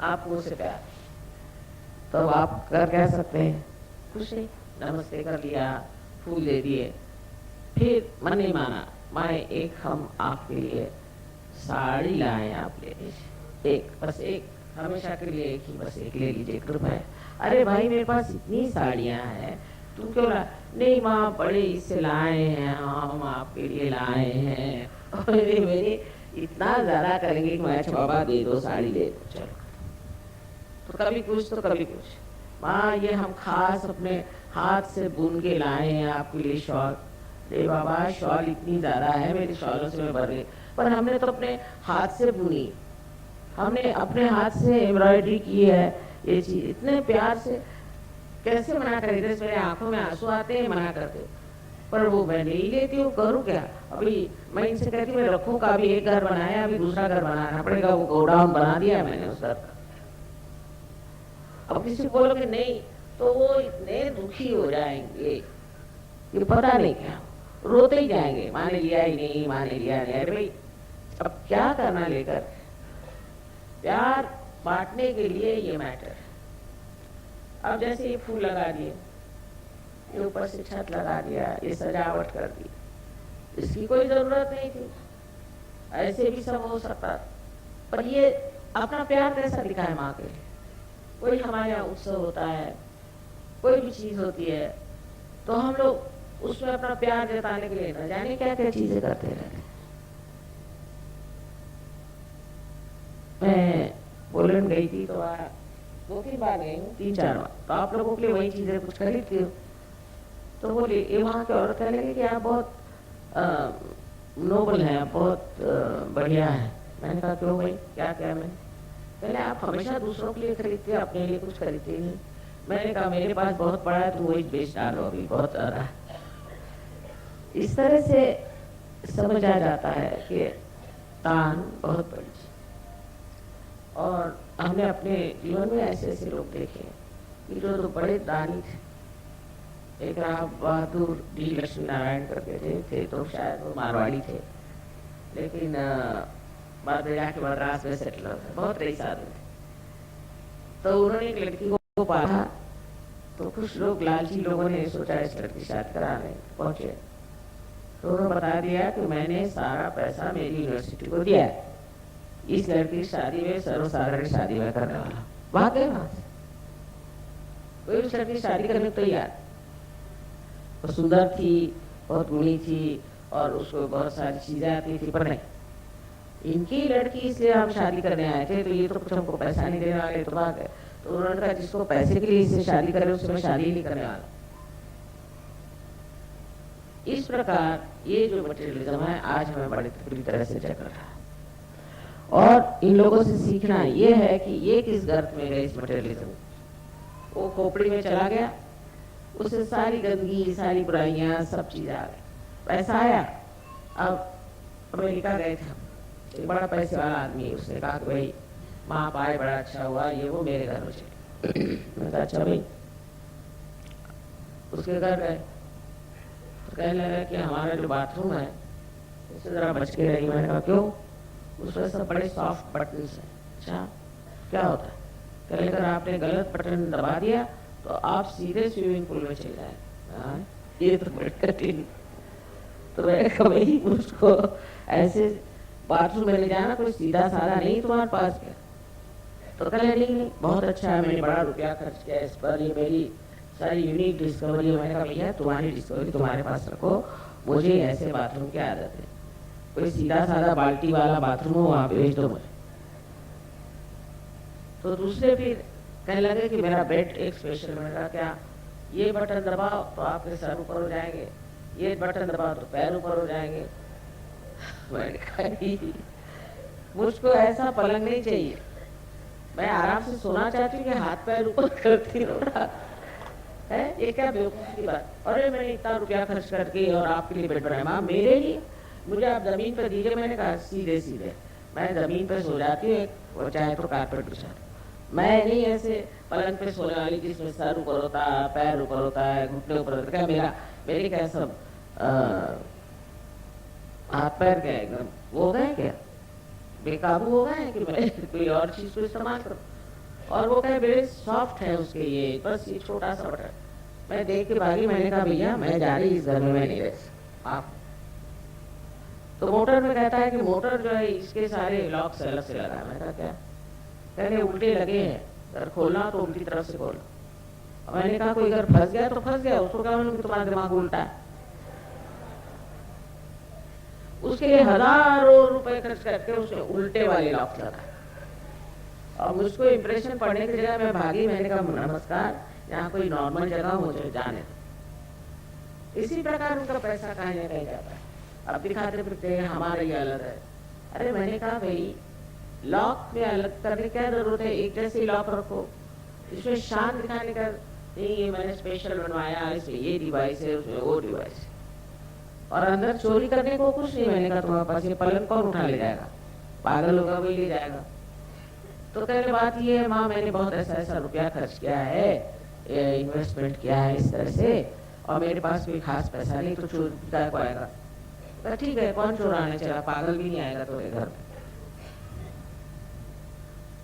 आपको से प्यार, तो आप कह सकते हैं कुछ नहीं, नमस्ते कर लिया, फूल दे दिए, फिर मन नहीं माना, माए एक हम आपके लिए साड़ी लाए आपके लिए, एक बस एक, हमेशा के लिए एक ही, बस एक ले लीजिए, कृपा है। अरे भाई मेरे पास इतनी साड़ियां हैं, तुम क्यों ला? नहीं माँ बड़े इससे लाए हैं, हम आपके लिए लाए हैं। अरे मेरे इतना ज्यादा करेंगे कि मैं अच्छा बाबा दे दो साड़ी दे दो, चलो। तो कभी कुछ तो कभी कुछ, माँ ये हम खास अपने हाथ से बुन के लाए हैं आपके लिए शॉल। अरे बाबा शॉल इतनी ज्यादा है, मेरी शॉलों से मैं भर गई, पर हमने तो अपने हाथ से बुनी, हमने अपने हाथ से एम्ब्रॉयडरी की है। ये चीज इतने प्यार से कैसे मना करें। जैसे मेरे आंखों में आंसू आते हैं, मना करते, पर वो मैं नहीं लेती हूँ, करूँ क्या। अभी मैं इनसे कहती मैं रखूँ का, अभी एक घर बनाया, अभी दूसरा घर बनाना पड़ेगा, वो गोडाउन बना दिया मैंने उस घर का। अब किसी को बोलोगे नहीं तो वो इतने दुखी हो जाएंगे, ये पता नहीं क्या, रोते ही जाएंगे, माँ ने लिया ही नहीं, माँ ने लिया नहीं। अरे भाई अब क्या करना लेकर, प्यार बांटने के लिए ये मैटर है। अब जैसे ये फूल लगा दिए, ये ऊपर से छत लगा दिया, ये सजावट कर दी, इसकी कोई जरूरत नहीं थी, ऐसे भी सब हो सकता। पर ये अपना प्यार कैसा दिखाए माँ के लिए। कोई हमारे यहाँ उत्सव होता है, कोई भी चीज होती है, तो हम लोग उसमें अपना प्यार जताने के लिए न जाने क्या क्या चीजें करते रहते हैं। मैं पोलैंड गई थी तो 2-3 बार गई हूँ, 3-4 बार, तो आप लोगों के लिए वही चीजें कुछ खरीदती हूँ। तो बोली, ये वहाँ की औरत कहने लगी कि आप बहुत नोबल हैं, बहुत बढ़िया है। मैंने कहा क्यों भाई, क्या क्या? मैं पहले आप हमेशा दूसरों के लिए खरीदते हैं, अपने लिए कुछ खरीदते नहीं। मैंने कहा मेरे पास बहुत पड़ा है, तो वही बेच डालो, अभी बहुत ज्यादा। इस तरह से समझ आ जाता है कि दान बहुत बड़ी चीज। और हमने अपने जीवन में ऐसे ऐसे लोग देखे कि जो तो बड़े दानी थे। एक राव बहादुर डी लक्ष्मी नारायण करके थे, तो शायद वो मारवाड़ी थे, लेकिन बाद में जाके मद्रास में सेटल हो गए, बहुत रईस आदमी थे। तो उन्होंने एक लड़की को पाला, तो कुछ लोग लालची लोगों ने सोचा इस लड़की शादी कराने पहुंचे, तो उन्होंने बता दिया कि मैंने सारा पैसा मेरी यूनिवर्सिटी को दिया है, इस लड़की की शादी में सर्वसाधारण शादी में करने वाला। वहां गए, वहां से कोई उस लड़की की शादी करने को तैयार। वो सुंदर थी, बहुत गुणी थी, और उसको बहुत सारी चीजें आती थी, पर नहीं, इनकी लड़की इसलिए हम शादी करने आए थे, तो ये तो कुछ हमको पैसा नहीं देने वाले, तो भाग गए। तो उन्होंने कहा जिसको पैसे के लिए इससे शादी करे उससे मैं शादी नहीं करने वाला। इस प्रकार ये जो मटेरियलिज्म है आज हमें बड़ी बुरी तरह से जकड़ रहा है। और इन लोगों से सीखना ये है कि ये किस गर्त में गए इस मटेरियलिज्म। वो खोपड़ी में चला गया, उससे सारी गंदगी, सारी बुराइयां, सब चीजें आ गई, पैसा आया। अब अमेरिका गए थे, एक बड़ा पैसे वाला आदमी, उसने कहा कि भाई माँ पाए बड़ा अच्छा हुआ, ये वो मेरे घर में चले। मैंने कहा अच्छा भाई। उसके घर गए तो कहने लगा कि हमारा जो बाथरूम है उससे जरा बच के रही। मैंने कहा क्यों? उसमें सब बड़े सॉफ्ट बटन है। अच्छा क्या होता है? कहने लगा आपने गलत बटन दबा दिया तो आप सीधे स्विमिंग पूल में चले जाए। ये तो बड़ी कठिन। तो मैंने कहा भाई मुझको ऐसे बाथरूम में ले जाना कोई सीधा साधा नहीं तुम्हारे पास क्या? तो कहने नहीं बहुत अच्छा है, मैंने बड़ा रुपया खर्च किया इस पर, ये मेरी सारी यूनिक डिस्कवरी है। मैंने कहा भैया तुम्हारी डिस्कवरी तुम्हारे पास रखो, मुझे ऐसे बाथरूम की आदत है, कोई सीधा साधा बाल्टी वाला बाथरूम हो वहां पे भेज दो मुझे। तो दूसरे फिर कहने लगे कि मेरा बेड एक स्पेशल। मैंने कहा क्या? ये बटन दबाओ तो आपके सर ऊपर हो जाएंगे, ये बटन दबाओ तो पैर ऊपर हो जाएंगे। मैंने कहा मुझको ऐसा पलंग नहीं चाहिए, मैं आराम से सोना चाहती हूँ कि हाथ पैर ऊपर करती रहो है। ये क्या बेवकूफ की बात। अरे मैंने इतना रुपया खर्च करके और आपके लिए बेड बनाया। माँ मेरे लिए? मुझे आप जमीन पर दीजिए। मैंने कहा सीधे सीधे मैं जमीन पर सो जाती हूँ, वो चाहे तो कारपेट बिछा, मैं नहीं ऐसे पलंग पे सोने वाली जिसमें सर ऊपर होता है, पैर ऊपर होता है, घुटने ऊपर होता है। क्या मेरे क्या सब हाथ पैर क्या एकदम वो हो गए, क्या बेकाबू हो गए कि मैं कोई और चीज को इस्तेमाल करूं? और वो कहे बड़े सॉफ्ट है उसके, ये बस ये छोटा सा बटन। मैं देख के भागी। मैंने कहा भैया मैं जा रही इस घर में, मैं नहीं रह सकता आप। तो मोटर में कहता है कि मोटर जो है इसके सारे लॉक से अलग से लगा है। मैंने कहा क्या? कहने उल्टे लगे हैं, अगर खोलना तो उल्टी तरफ से खोलो। मैंने कहा कोई अगर फंस गया तो फंस गया, उसको कहा तुम्हारा दिमाग उल्टा है। उसके लिए हजारों रुपए खर्च करके उसने उल्टे वाले लॉक लगा। और मुझको इम्प्रेशन पड़ने की जगह मैं भागी। मैंने कहा नमस्कार, यहाँ कोई नॉर्मल जगह मुझे जाने दो। इसी प्रकार उनका पैसा कहीं ना कहीं जाता है। अब दिखाते फिरते हैं हमारा ये अलग है। अरे मैंने कहा भाई लॉक में अलग करने की क्या जरूरत है, एक जैसे लॉक रखो। इसमें शान दिखाने का नहीं, ये मैंने स्पेशल बनवाया, इसमें ये डिवाइस है, उसमें वो डिवाइस है, और अंदर चोरी करने को कुछ नहीं। मैंने कहा तुम्हारे पास ये पलंग कौन उठा ले जाएगा? पागल होगा वही ले जाएगा। तो कहने बात ये है माँ मैंने बहुत ऐसा ऐसा रुपया खर्च किया है, इन्वेस्टमेंट किया है इस तरह से, और मेरे पास कोई खास पैसा नहीं, तो चोरी को आएगा। तो ठीक है, कौन चुराने चला, पागल भी नहीं आएगा तेरे घर में।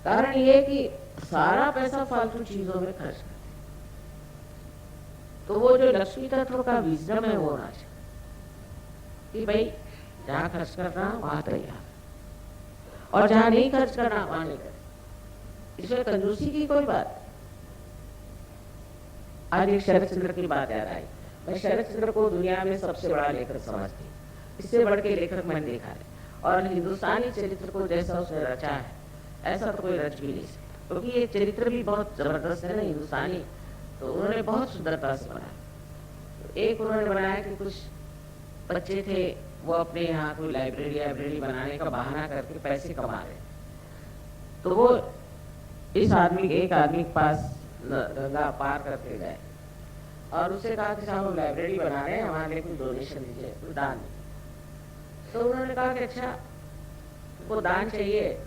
कारण ये कि सारा पैसा फालतू चीजों में खर्च कर, तो वो जो लक्ष्मी तत्व का विजडम है वो होना चाहिए कि भाई जहाँ खर्च करना वहां तैयार, और जहाँ नहीं खर्च करना वहां नहीं कर। इसमें कंजूसी की कोई बात। आज एक शरद चंद्र की बात याद आई। मैं शरद चंद्र को दुनिया में सबसे बड़ा लेखक समझती हूँ, इससे बढ़ के लेखक मैंने देखा है। और हिंदुस्तानी चरित्र को जैसा उसने रचा है ऐसा तो कोई रच भी नहीं सकता, क्योंकि ये चरित्र भी बहुत जबरदस्त है ना हिंदुस्तानी, तो उन्होंने बहुत सुंदरता से बनाया। तो एक उन्होंने बनाया कि कुछ बच्चे थे, वो अपने यहाँ कोई लाइब्रेरी बनाने का बहाना करके पैसे कमा रहे, तो वो एक आदमी के पास गंगा पार करके गए और उससे कहा कि साहब हम लाइब्रेरी बना रहे हैं, हमारे लिए कुछ डोनेशन दीजिए, कुछ दान दीजिए। तो उन्होंने कहा कि अच्छा वो दान चाहिए,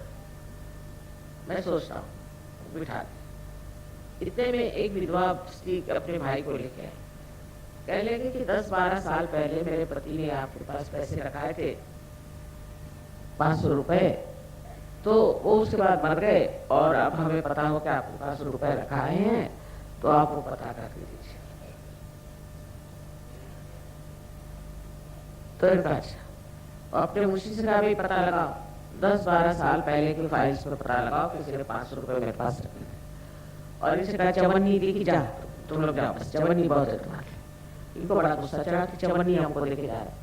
मैं सोचता हूँ, बिठा। इतने में एक विधवा स्त्री अपने भाई को लेके आई, कह लगे कि 10-12 साल पहले मेरे पति ने आपके पास पैसे रखाए थे 500 रुपए, तो वो उसके बाद मर गए और अब हमें पता हो कि आपके पास रुपए रखाए हैं, तो आप वो पता कर दीजिए। तो अच्छा अपने मुंशी से कहा भाई पता लगाओ, 10-12 साल पहले की फाइल्स में पता लगाओ किसी ने 500 रुपए मेरे पास रखे। और इनसे कहा चवन्नी दी कि जा तुम लोग जाओ, बस चवन्नी बहुत है तुम्हारे। इनको बड़ा गुस्सा चढ़ा कि चवन्नी हमको लेके जा रहे।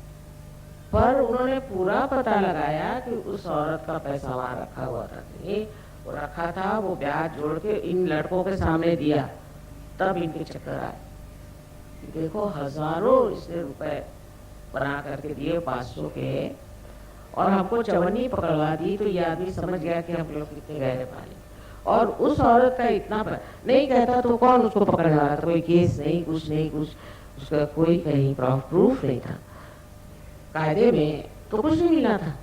पर उन्होंने पूरा पता लगाया कि उस औरत का पैसा वहां रखा हुआ था, नहीं वो रखा था, वो ब्याज जोड़ के इन लड़कों के सामने दिया, तब इनके चक्कर आए। देखो हजारों इसने रुपए बना करके दिए 500 के, और हमको चवन्नी पकड़वा दी, तो ये आदमी समझ गया कि हम लोग कितने गहरे पाले। और उस औरत का इतना नहीं कहता तो कौन उसको पकड़ने वाला था, कोई केस नहीं, कुछ नहीं, कुछ उसका कोई कहीं प्रूफ नहीं था, कायदे में तो कुछ नहीं मिला था।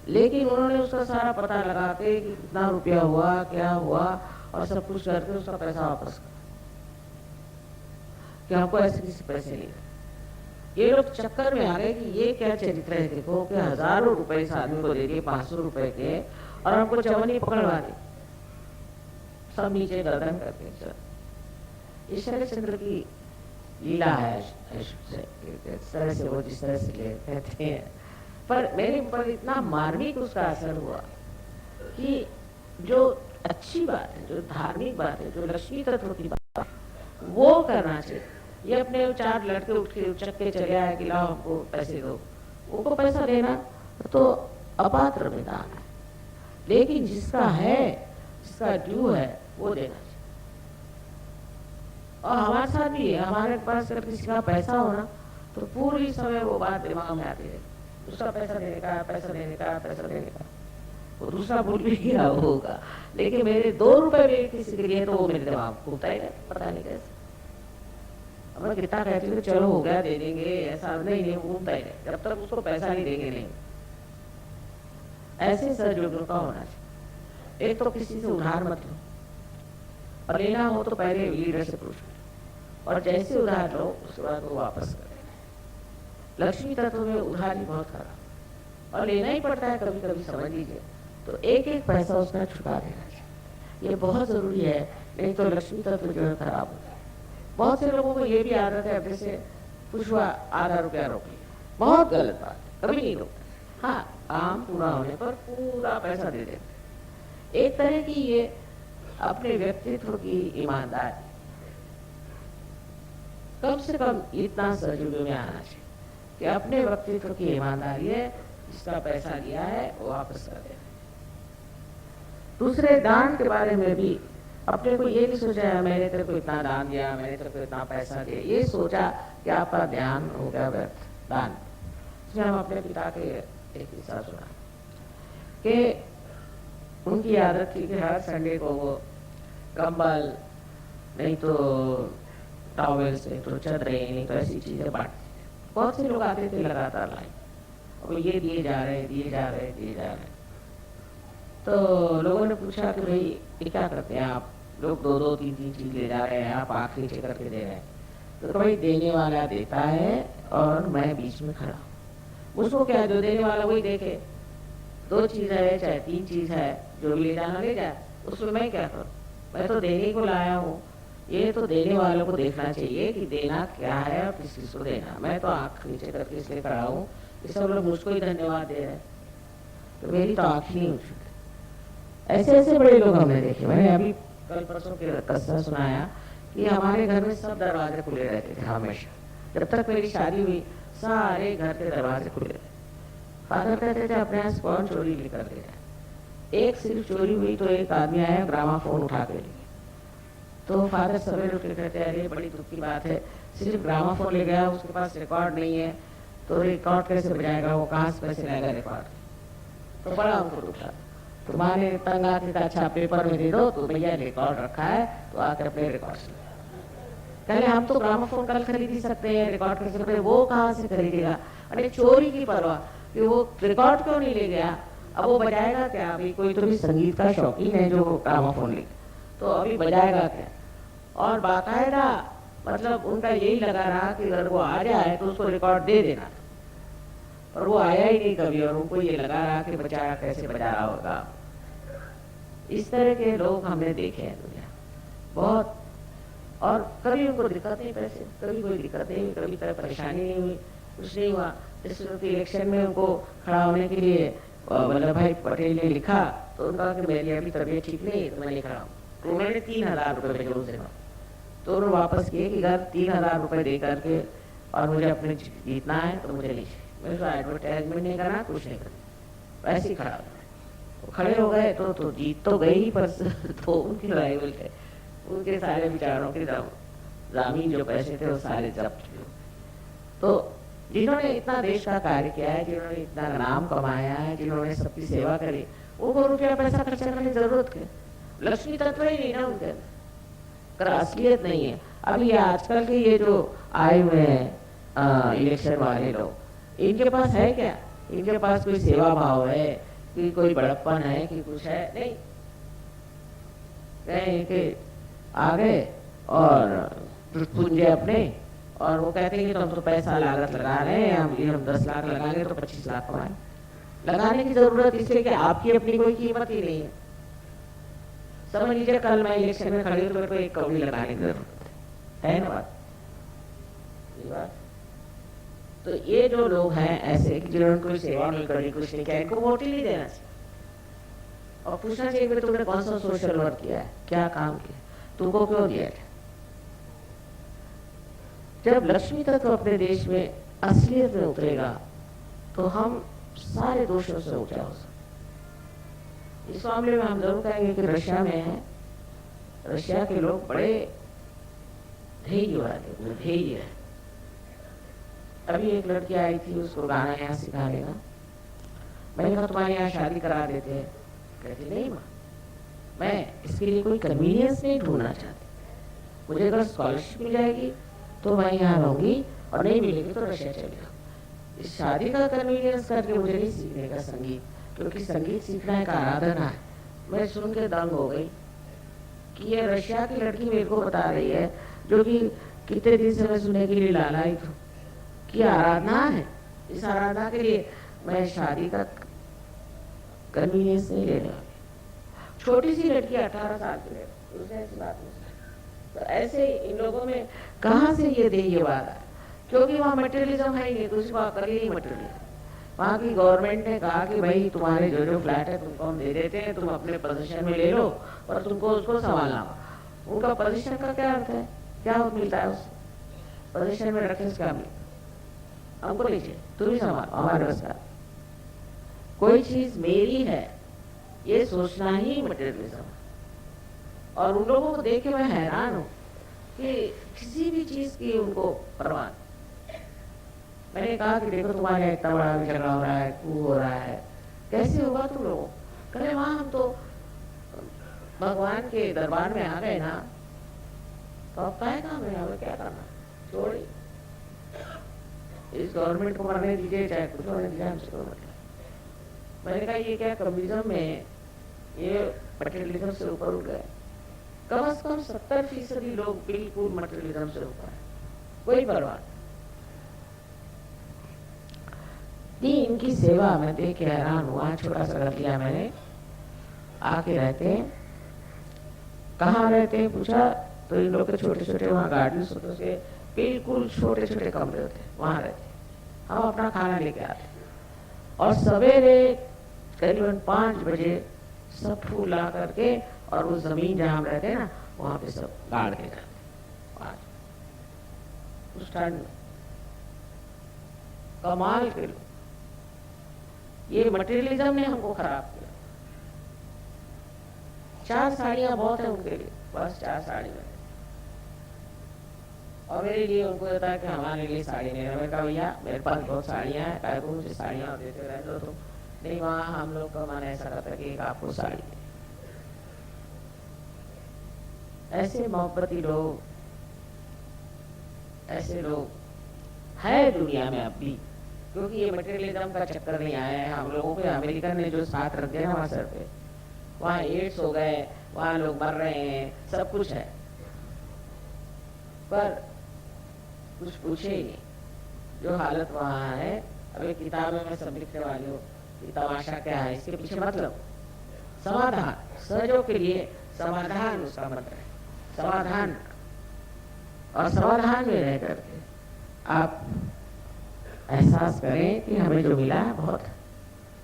लेकिन उन्होंने उसका सारा पता लगा के कितना रुपया हुआ, क्या हुआ, और सब कुछ करके उसका पैसा वापस कर, कि हमको ऐसे किसी पैसे नहीं। ये लोग चक्कर में आ गए कि ये क्या चरित्र है, देखो कि हजारों रुपए इस आदमी को दे दिए 500 रुपए के, और हमको चवन्नी पकड़वा दी, सब नीचे गर्दन करके चल। शरद चंद्र की लीला है, इस तरह से वो जिस तरह से कहते हैं। पर मेरे ऊपर इतना मार्मिक उसका असर हुआ कि जो अच्छी बात है, जो धार्मिक बात है, जो लक्ष्मी तत्व की बात है, वो करना चाहिए। ये अपने 4 लड़के उठ के उचक के चले आए कि लाओ हमको पैसे दो, उनको पैसा देना तो अपात्र में दान है, लेकिन जिसका है, जिसका ड्यू है, वो देना चाहिए। और हमारे साथ भी है, हमारे पास अगर किसी का पैसा हो ना, तो पूरी समय वो बात दिमाग में आती है, उसका पैसा देने का, पैसा देने का, पैसा देने का। वो दूसरा भूल भी गया होगा, लेकिन मेरे 2 रुपए भी किसी के लिए तो वो मेरे दिमाग में घूमता ही है, पता नहीं कैसे। अब मैं कितना कहती हूँ चलो हो गया दे देंगे, ऐसा नहीं, घूमता ही नहीं, जब तक उसको पैसा नहीं देंगे नहीं। ऐसे सहयोग का होना चाहिए। एक तो किसी से उधार मत लो, और लेना हो तो पहले लीडर से पूछो, और जैसे उधार लो उसके बाद वो वापस कर देना। लक्ष्मी तत्व में उधारी बहुत खराब, और लेना ही पड़ता है कभी कभी, समझ लीजिए। तो एक एक पैसा उसका छुपा देना चाहिए, ये बहुत जरूरी है, नहीं तो लक्ष्मी तत्व जो है खराब होता है। बहुत से लोगों को ये भी आदत है, जैसे कुछ हुआ आधा रुपया रोक लिया, बहुत गलत बात, कभी नहीं रोकते। हाँ, काम पूरा होने पर पूरा पैसा दे देते। एक तरह की ये अपने व्यक्तित्व की ईमानदारी, कम से कम इतना सहयोग में आना चाहिए कि अपने व्यक्तित्व की ईमानदारी है, जिसका पैसा लिया है वो वापस कर दे। दूसरे दान के बारे में भी अपने को ये नहीं सोचा मैंने तेरे को इतना दान दिया, मैंने तेरे को इतना पैसा दिया, ये सोचा कि आपका ध्यान हो गया व्यर्थ दान। इसमें हम अपने पिता के एक किस्सा सुना कि उनकी आदत थी कि हर संडे को वो कंबल, नहीं तो टॉवेल्स, नहीं तो चादरें, नहीं तो ऐसी चीजें बांटते। बहुत से लोग आते थे लगातार लाइन, और ये दिए जा रहे, दिए जा रहे, दिए जा रहे। तो लोगों ने पूछा कि भाई ये क्या करते हैं आप लोग, 2-2, 3-3 चीज ले जा रहे हैं, आप आंख नीचे करके दे रहे हैं। तो भाई देने वाला देता है और मैं बीच में खड़ा हूँ, उसको क्या, जो देने वाला वही देखे। 2 चीज है चाहे 3 चीज है, जो भी ले जाना ले जाए, उसमें मैं क्या करूँ? मैं तो देने को लाया हूँ। ये तो देने वालों को देखना चाहिए कि देना क्या है और किस चीज को देना। मैं तो आंख नीचे करके इसलिए खड़ा हूँ कि सब लोग मुझको ही धन्यवाद दे रहे हैं, तो मेरी तो आंख नहीं उठ चुकी। ऐसे ऐसे बड़े लोग हमने देखे। मैंने अभी कल परसों के किस्सा सुनाया कि हमारे घर में सब दरवाजे खुले रहते थे हमेशा। जब तक मेरी शादी हुई सारे घर के दरवाजे खुले थे। फादर कहते थे अपने यहाँ कौन चोरी लेकर गया। एक सिर्फ चोरी हुई तो एक आदमी आया ग्रामाफोन उठा के लिए। तो फादर सवेरे उठ के कहते हैं अरे बड़ी दुख की बात है, सिर्फ ग्रामाफोन ले गया, उसके पास रिकॉर्ड नहीं है, तो रिकॉर्ड कैसे बजाएगा, वो कहाँ से पैसे लाएगा रिकॉर्ड। तो बड़ा उनको उठा। तुम्हारे तंग आके का अच्छा पेपर में दे दो तो भैया रिकॉर्ड रखा है तो आकर अपने रिकॉर्ड से कहले हम तो ग्रामाफोन कल खरीद ही सकते हैं, रिकॉर्ड कैसे खरीदे, वो कहाँ से खरीदेगा। अरे चोरी की परवाह कि वो रिकॉर्ड क्यों नहीं ले गया, अब वो बजाएगा क्या। अभी कोई तो भी संगीत का शौकीन है जो ग्रामाफोन ले, तो अभी बजाएगा क्या। और बाकायदा मतलब उनका यही लगा रहा कि अगर वो आ जाए तो उसको रिकॉर्ड दे देना, और वो आया ही नहीं कभी, और उनको ये लगा रहा कि बेचारा कैसे बजा रहा होगा। इस तरह के लोग हमने देखे हैं दुनिया बहुत। और कभी उनको दिक्कत नहीं पैसे, कभी कोई दिक्कत नहीं, कभी कोई परेशानी नहीं हुई, कुछ नहीं हुआ। इस इलेक्शन में उनको खड़ा होने के लिए वल्लभ भाई पटेल ने लिखा, तो उनका कि मेरी अभी तबीयत ठीक नहीं तो मैं नहीं खड़ा हूँ। तो उन्होंने 3000 रुपये भेजे उस दिन, तो उन्होंने वापस किए कि अगर 3000 रुपये दे करके और मुझे अपने जीतना है तो मुझे नहीं चाहिए। मैंने कहा एडवर्टाइजमेंट नहीं करना, कुछ नहीं करना, वैसे ही खड़ा हो। तो खड़े हो गए तो जीत तो गई ही, पर तो उनकी राइवल थे, उनके सारे विचारों के जमीन जो पैसे थे वो सारे जब्त हुए। तो जिन्होंने इतना देश का कार्य किया है, जिन्होंने इतना नाम कमाया है, जिन्होंने सबकी सेवा करी, उनको रुपया पैसा खर्चा करने की जरूरत है। लक्ष्मी तत्व ही नहीं ना उनके अंदर, असलियत नहीं है। अभी आजकल के ये जो आए हुए हैं इलेक्शन वाले लोग, इनके पास है क्या? इनके पास कोई सेवा भाव है कि कोई बड़प्पन है कि कुछ है? नहीं। कि आ गए और पूंजे अपने, और वो कहते हैं कि तुम तो पैसा लागत लगा रहे हैं, हम 10 लाख लगाएंगे तो 25 लाख कमाए। लगाने की जरूरत इसलिए कि आपकी अपनी कोई कीमत ही नहीं है। समझ लीजिए कल मैं इलेक्शन में खड़ी हूँ तो मेरे को 1 कौड़ी लगाने की जरूरत है ना बात। तो ये जो लोग हैं ऐसे कि जिन्होंने कोई सेवा नहीं करी, कुछ नहीं किया, इनको वोट ही नहीं देना चाहिए। और पूछना चाहिए कि तुमने कौन सा सोशल वर्क किया है, क्या काम किया, तुमको क्यों दिया है। जब लक्ष्मी तत्व अपने देश में असलियत में उतरेगा तो हम सारे दोषों से ऊंचा हो सकते। इस मामले में हम जरूर कहेंगे कि रशिया में है, रशिया के लोग बड़े ध्येय वाले, ध्येय है। अभी एक लड़की आई थी, उसको गाना यहाँ सिखाने का। मैंने कहा तुम्हारे यहाँ शादी करा देते हैं। कहती नहीं माँ, मैं इसके लिए कोई कन्वीनियंस नहीं ढूंढना चाहती। मुझे अगर स्कॉलरशिप मिल जाएगी तो मैं यहाँ रहूंगी, और नहीं मिलेगी तो रशिया चली जाऊंगी। इस शादी का कन्वीनियंस करके मुझे नहीं सीखने का संगीत, क्योंकि संगीत सीखना एक आराधना है। मैं सुन के दंग हो गई कि ये रशिया की लड़की मेरे को बता रही है, जो कि कितने दिन से मैं सुनने के लिए लालायित हूँ कि आराधना है। इस आराधना के लिए मैं शादी का कन्वीनियंस नहीं लेने वाली। छोटी सी लड़की 18 साल की है, उसने ऐसी बात नहीं। तो ऐसे इन लोगों में कहाँ से ये ध्येयवाद है? क्योंकि वहाँ मटेरियलिज्म है ही नहीं, दूसरी बात कर ही मटेरियलिज्म। वहाँ की गवर्नमेंट ने कहा कि भाई तुम्हारे जो जो फ्लैट है तुमको हम दे देते हैं, तुम अपने पोजीशन में ले लो, और तुमको उसको संभालना हो। उनका पोजीशन का क्या अर्थ है, क्या मिलता है उस पोजीशन में रखे, उसका मिलता हमको लीजिए, तुम ही संभालो हमारे बस का। कोई चीज मेरी है ये सोचना ही मटेरियलिज्म। और उन लोगों को देख के मैं हैरान हूँ कि किसी भी चीज की उनको परवाह। मैंने कहा कि देखो तुम्हारे इतना बड़ा झगड़ा हो रहा है, coup हो रहा है, कैसे होगा तुम लोगों? कहे वहां हम तो भगवान के दरबार में आ गए ना, तो अब क्या काम है, हमें क्या करना, छोड़िए इस गवर्नमेंट को मरने दीजिए, चाहे कुछ होने दीजिए, हमसे कोई मतलब। मैंने कहा ये क्या कम्युनिज्म में ये मटेरियलिज्म से ऊपर उठ गए। कम से कम 70% लोग बिल्कुल मटेरियलिज्म से ऊपर है, कोई परवाह। दी इनकी सेवा मैं देख के हैरान हुआ। छोटा सा घर लिया मैंने, आके रहते। कहाँ रहते पूछा तो इन लोग के छोटे छोटे वहाँ गार्डन होते थे, बिल्कुल छोटे छोटे कमरे होते, वहाँ रहते। हम अपना खाना लेके आते और सवेरे करीबन 5 बजे सब फूल ला करके और वो जमीन जहाँ हम रहते हैं ना वहाँ पे सब गाड़ के जाते। उस ठंड में कमाल के लोग। ये मटेरियलिज्म ने हमको खराब किया। 4 साड़ियाँ बहुत है उनके लिए, बस 4 साड़ी में। और मेरे लिए उनको होता है कि हमारे लिए साड़ी नहीं है। मैंने कहा भैया मेरे पास बहुत साड़ियाँ हैं, काहे को मुझे साड़ियाँ देते रहते हो तुम? नहीं, वहाँ हम लोग का मन ऐसा करता है कि एक आपको साड़ी दे। ऐसे मोहब्बती लोग, ऐसे लोग है दुनिया में अब भी, क्योंकि ये मटेरियलिज्म का चक्कर नहीं आया है हम लोगों पे। अमेरिका ने जो साथ रख दिया वहाँ सर पे, वहाँ एड्स हो गए, वहाँ लोग मर रहे हैं, सब कुछ है, पर कुछ पूछे ही नहीं। जो हालत वहाँ है, अभी किताबों में सब लिखने वाली हो कि तमाशा क्या है, इसके पीछे मतलब समाधान, सहजों के लिए समाधान उसका मतलब है। समाधान, और समाधान में रह करके आप एहसास करें कि हमें जो मिला है बहुत है,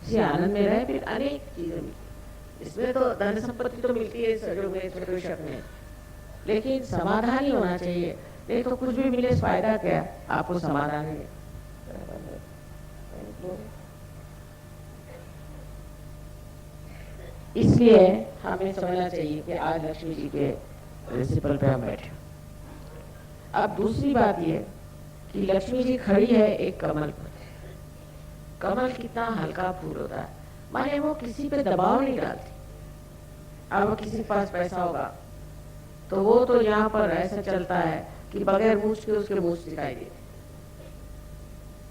इसी आनंद में रहे, फिर अनेक चीजें मिलती। इसमें तो धन संपत्ति तो मिलती है सहजों में, इसमें कोई शक नहीं, लेकिन समाधान ही होना चाहिए। नहीं तो कुछ भी मिले फायदा क्या, आपको समाधान है। इसलिए हमें समझना चाहिए कि आज लक्ष्मी जी के प्रिंसिपल पे हम बैठे। अब दूसरी बात ये कि लक्ष्मी जी खड़ी है एक कमल पर। कमल कितना हल्का फूल होता है, माने वो किसी पे दबाव नहीं डालती। अब किसी के पास पैसा होगा तो वो तो यहाँ पर ऐसा चलता है कि बगैर मूछ के उसके मूछ दिखाई देते।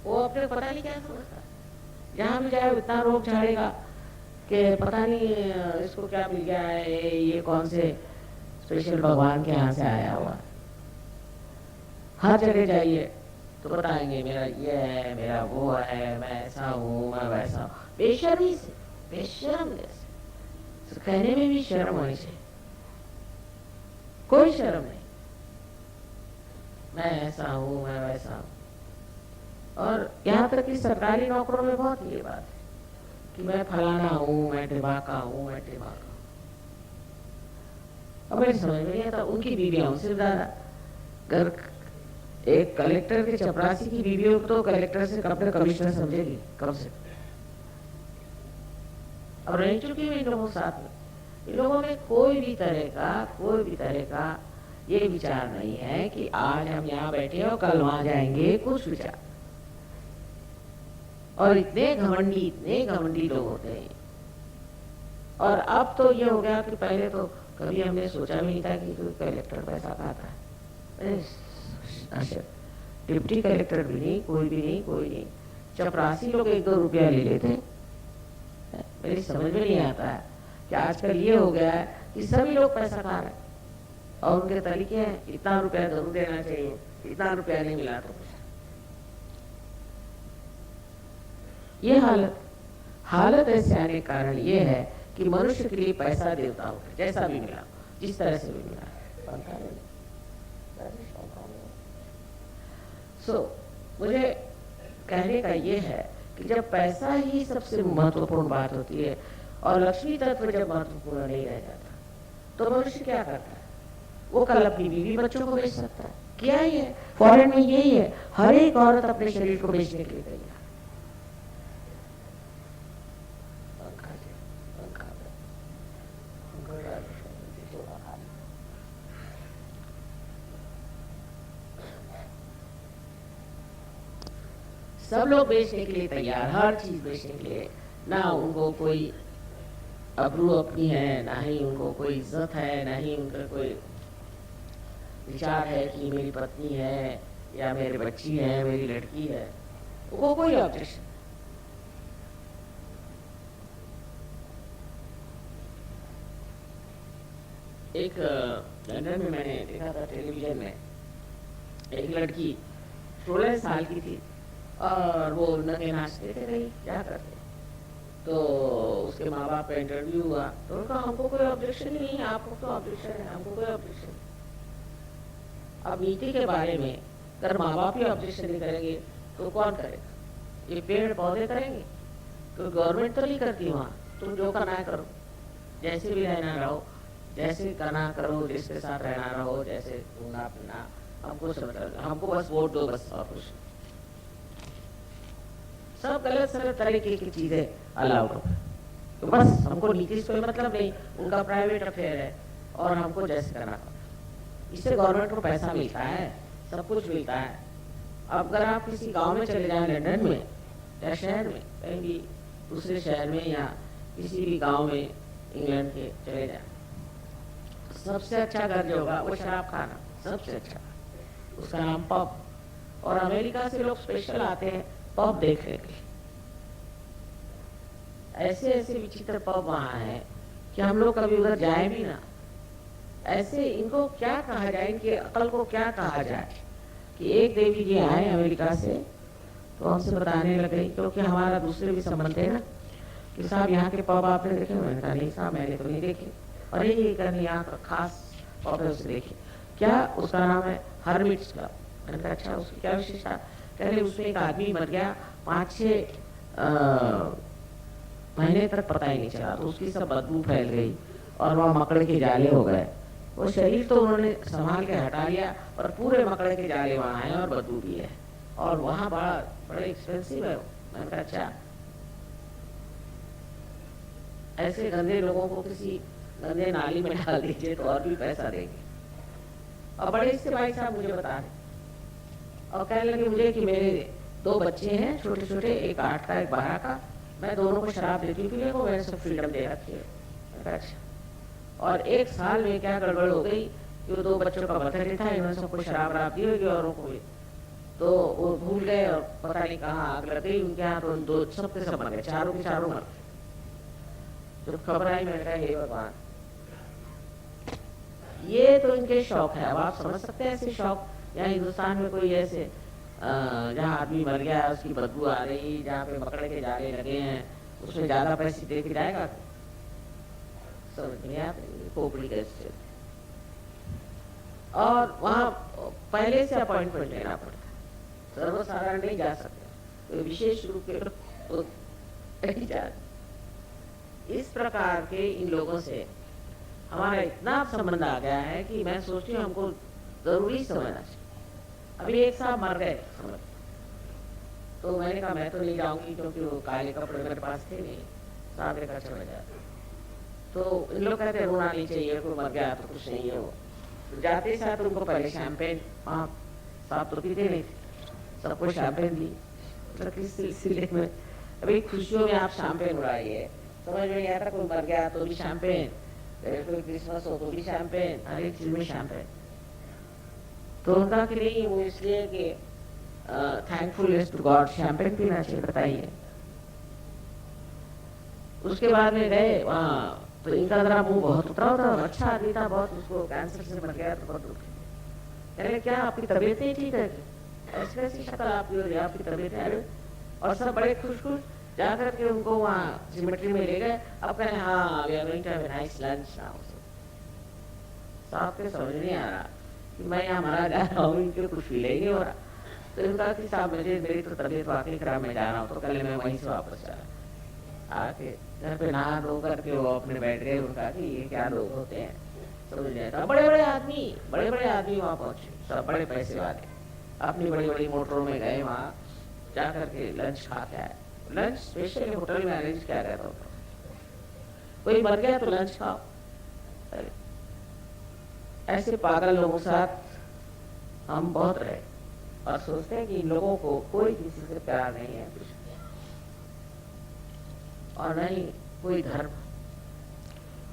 वो अपने पता नहीं क्या समझता, जहाँ भी जाए इतना रोक झाड़ेगा कि पता नहीं इसको क्या मिल गया है, ये कौन से स्पेशल भगवान के यहाँ से आया हुआ। हर जगह जाइए तो बताएंगे मेरा ये है, मेरा वो है, मैं ऐसा हूँ, मैं वैसा हूँ। बेशर्मी से, बेशर्म जैसे, तो कहने में भी शर्म होनी चाहिए। कोई शर्म नहीं, मैं ऐसा हूँ, मैं वैसा हूँ। और यहाँ तक कि सरकारी नौकरों में बहुत ये बात है कि मैं फलाना हूँ, मैं ढिबाका हूँ, मैं ढिबाका हूँ। अब मेरी समझ में नहीं आता, उनकी बीवियां उनसे ज्यादा। अगर एक कलेक्टर के चपरासी की बीवी हो तो कलेक्टर से अपने कमिश्नर समझेगी कब से। अब रह चुकी है इन लोगों के साथ में। इन लोगों में कोई भी तरह का ये विचार नहीं है कि आज हम यहाँ बैठे और कल वहां जाएंगे, कुछ विचार। और इतने घमंडी लोग होते हैं। और अब तो ये हो गया कि पहले तो कभी हमने सोचा भी नहीं था कि कोई कलेक्टर पैसा खाता है। अच्छा, डिप्टी कलेक्टर भी नहीं, कोई नहीं। चपरासी लोग 1-2 रुपया ले लेते। मेरी समझ में नहीं आता है कि आजकल ये हो गया है कि सभी लोग पैसा खा रहे हैं और उनके तरीके हैं, इतना रुपया जरूर देना चाहिए, इतना रुपया नहीं मिला तो। ये हालत ऐसे आने का कारण ये है कि मनुष्य के लिए पैसा देवता हो, जैसा भी मिला, जिस तरह से भी मिला। मुझे कहने का ये है कि जब पैसा ही सबसे महत्वपूर्ण बात होती है और लक्ष्मी तत्व जब महत्वपूर्ण नहीं रह जाता तो मनुष्य क्या करता है? वो कल अपनी बीवी बच्चों को बेच सकता है। क्या ही है, फॉरेन में यही है, हर एक औरत अपने शरीर को बेचने के लिए तैयार। सब लोग बेचने के लिए तैयार, हर चीज बेचने के लिए। ना उनको कोई अबरू अपनी है, ना ही उनको कोई इज्जत है, ना ही उनका कोई विचार है कि मेरी पत्नी है या मेरी बच्ची है, मेरी लड़की है, वो कोई ऑब्जेक्शन। एक लंदन में मैंने देखा था टेलीविजन में, एक लड़की 16 साल की थी और वो नंगे नाचते थे, नहीं क्या करते। तो उसके माँ बाप का इंटरव्यू हुआ तो उनका हमको कोई ऑब्जेक्शन नहीं है, आपको तो ऑब्जेक्शन है, हमको कोई ऑब्जेक्शन नहीं। अब नीति के बारे में अगर माँ बाप ही ऑब्जेक्शन नहीं करेंगे तो कौन करेगा? ये पेड़ पौधे करेंगे? तो गवर्नमेंट तो नहीं करती वहाँ, तुम जो करना है करो, जैसे भी रहना रहो, जैसे करना करो, जिसके साथ रहना रहो, जैसे घूमना फिरना, हमको सब हमको बस वोट दो, बस और कुछ। सब गलत सलत तरीके की चीजें अलाउड हो, तो बस हमको नीति से कोई मतलब नहीं, उनका प्राइवेट अफेयर है और हमको जैसे करना। इससे गवर्नमेंट को पैसा मिलता है, सब कुछ मिलता है। अब अगर आप किसी गांव में चले जाएं, लंदन में या शहर में, कहीं भी दूसरे शहर में या किसी भी गांव में इंग्लैंड के चले जाएं, सबसे अच्छा घर जो होगा वो शराब खाना, सबसे अच्छा, उसका नाम पब। और अमेरिका से लोग स्पेशल आते हैं पब देखने के लिए। ऐसे ऐसे विचित्र पब वहाँ है कि हम लोग कभी उधर जाए भी ना। ऐसे इनको क्या कहा जाए, इनकी अकल को क्या कहा जाए कि एक देवी जी आए अमेरिका से तो हमसे बताने लगे, क्योंकि हमारा दूसरे भी संबंध है ना, कि साहब यहाँ के पब आपने देखे? मैंने कहा नहीं साहब मैंने तो नहीं देखे। और ये करनी यहाँ का खास पब है, उसे देखे क्या? उसका नाम है हर्मिट्स क्लब। मैंने कहा अच्छा, उसकी क्या विशेषता? कह रहे उसमें एक आदमी मर गया, 5-6 महीने तक पता ही नहीं चला, तो उसकी सब बदबू फैल गई और वहाँ मकड़े के जाले हो गए। वो शरीर तो उन्होंने संभाल के हटा लिया और पूरे मकड़े के जाले वहाँ हैं और बदबू भी है, और वहाँ बड़ा एक्सपेंसिव है। मैंने कहा अच्छा, ऐसे गंदे लोगों को किसी गंदे नाली में डाल दीजिए तो और भी पैसा देंगे। और बड़े इससे भाई साहब मुझे बता रहे और कहने लगे मुझे कि मेरे 2 बच्चे हैं छोटे छोटे, एक 8 का एक 12 का, मैं दोनों को शराब देती हूँ पीने को, मैंने सब फ्रीडम दे रखी है। अच्छा, और 1 साल में क्या गड़बड़ हो गई कि वो 2 बच्चों का बर्थडे था, इन्होंने सबको शराब राब दी होगी औरों को भी, तो वो भूल गए और पता नहीं कहाँ आग लग गई उनके यहाँ, तो 2 सबके सब मर गए, चारों के चारों मर गए। जब खबर आई मैंने कहा हे भगवान, ये तो इनके शौक है। अब आप समझ सकते हैं ऐसे शौक। यहाँ हिंदुस्तान में कोई ऐसे जहाँ आदमी मर गया उसकी बदबू आ रही, जहाँ पे मकड़े के जाले लगे हैं, उसमें ज्यादा पैसे दे के जाएगा? समझ नहीं आती खोपड़ी कैसे। और वहाँ पहले से अपॉइंटमेंट लेना पड़ता, सर्वसाधारण नहीं जा सकते, तो विशेष रूप के लोग नहीं जा। इस प्रकार के इन लोगों से हमारा इतना संबंध आ गया है कि मैं सोचती हूँ हमको जरूरी समझना चाहिए। अभी एक साहब मर गए समझ, तो मैंने कहा मैं तो नहीं जाऊंगी क्योंकि वो काले कपड़े मेरे पास थे नहीं, साहब ने कहा चला जाए। तो इन लोग कहते रोना नहीं चाहिए, कोई मर गया तो कुछ नहीं हो। तो जाते साथ उनको पहले शैंपेन, साहब तो पीते नहीं थे, सबको शैंपेन दी। मतलब किस सिलसिले में? अभी खुशियों में आप शैंपेन उड़ाइए, समझ में नहीं आता। कोई मर गया तो भी शैंपेन, कोई क्रिसमस हो तो भी शैंपेन, हर एक चीज में शैंपेन। तो उनका कि नहीं वो इसलिए कि थैंकफुलनेस टू गॉड शैंपेन पीना चाहिए, बताइए। उसके बाद में गए वहाँ, तो इनका जरा मुंह बहुत उतरा था, अच्छा आदमी था बहुत, उसको कैंसर से मर गया तो बहुत दुख। कहने क्या आपकी तबीयत नहीं ठीक है? ऐसी कैसी शक्ल आपकी हो रही है, आपकी तबीयत है? और सब बड़े खुश खुश जाकर के उनको वहाँ सिमेट्री में ले गए। अब कह रहे हाँ we are going to have a nice lunch now. साहब के समझ नहीं आ रहा कि मैं यहाँ मरा जा रहा हूँ, इनके कुछ फील ही नहीं हो रहा। तो इनका कि साहब मेरी तो तबीयत वाकई खराब, मैं जा रहा हूँ। तो कल मैं वहीं से वापस चला, आके घर पे नहा धो करके वो अपने बैठ गए। उनका कि ये क्या लोग होते हैं, समझ नहीं आता। बड़े बड़े आदमी वहाँ पहुंचे, सब बड़े पैसे वाले, अपनी बड़ी बड़ी मोटरों में गए, वहाँ जा करके लंच खा के आए। लंच स्पेशल होटल में अरेंज किया गया था। कोई मर गया तो लंच खाओ। ऐसे पागल लोगों के साथ हम बहुत रहे और सोचते हैं कि इन लोगों को कोई किसी से प्यार नहीं है और नहीं कोई धर्म।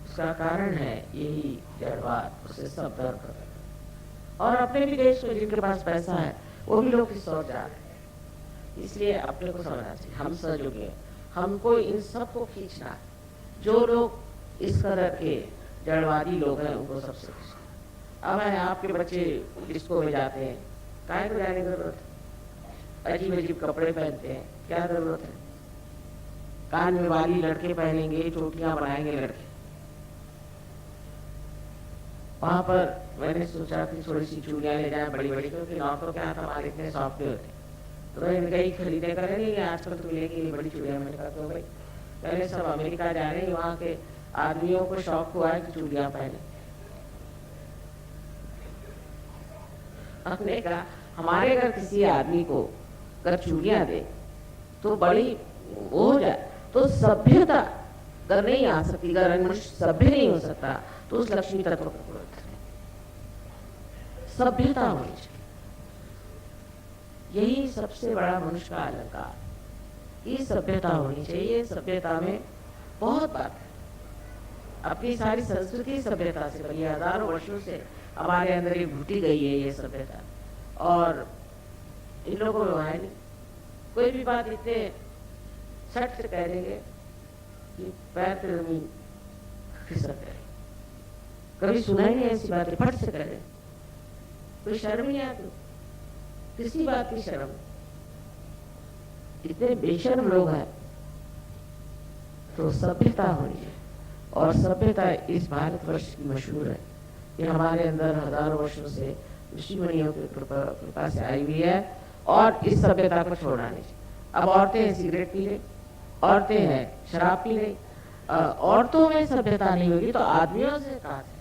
उसका कारण है यही जड़वाद, उससे सब डर कर। और अपने भी देश में जिनके पास पैसा है वो भी लोग इस ओर जा रहे हैं। इसलिए अपने को समझना चाहिए, हम सहयोग है, हमको इन सब को खींचना है। जो लोग इस कदर के जड़वादी लोग हैं उनको सबसे खींचना। अब है आपके बच्चे डिस्को में जाते हैं, काहे को जाने की जरूरत? अजीब अजीब कपड़े पहनते हैं, क्या जरूरत है? कान में वाली लड़के पहनेंगे, चोटियां बनाएंगे लड़के। वहां पर मैंने सोचा कि थोड़ी सी चूड़ियां ले जाए बड़ी बड़ी, क्योंकि औरतों के हाथ हमारे इतने सॉफ्ट होते। तो मैंने कहीं खरीदने का नहीं, आजकल तो मिलेगी बड़ी चूड़ियां। मैंने कहा क्यों भाई, पहले सब अमेरिका जा रहे हैं, वहाँ के आदमियों को शौक हुआ है कि चूड़ियां पहने। हमने कहा हमारे अगर किसी आदमी को अगर चूड़ियां दे तो बड़ी वो हो जाए, तो सभ्यता अगर नहीं आ सकती, अगर मनुष्य सभ्य नहीं हो सकता, तो उस लक्ष्मी तत्व का पूर्वक सभ्यता होनी चाहिए। यही सबसे बड़ा मनुष्य का अलंकार, ये सभ्यता होनी चाहिए। सभ्यता में बहुत बात है, अपनी सारी संस्कृति सभ्यता से बनी, हजारों वर्षों से हमारे अंदर ये घुटी गई है ये सभ्यता, और इन लोगों में है नहीं। कोई भी बात इतने सट से कह देंगे कि पैर पे जमीन खिसक गई। कभी सुना ही नहीं ऐसी बातें, फट से कह दे, कोई शर्म नहीं आती, किसी बात की शर्म। इतने बेशर्म लोग हैं। तो सभ्यता होनी है, और सभ्यता इस भारतवर्ष की मशहूर है। ये हमारे अंदर हजारों वर्षों से ऋषि मुनियों की कृपा से आई हुई है, और इस सभ्यता को छोड़ना नहीं चाहिए। अब औरतें हैं सिगरेट पी रही, औरतें हैं शराब पी रही, औरतों में सभ्यता नहीं होगी तो आदमियों से कहां से?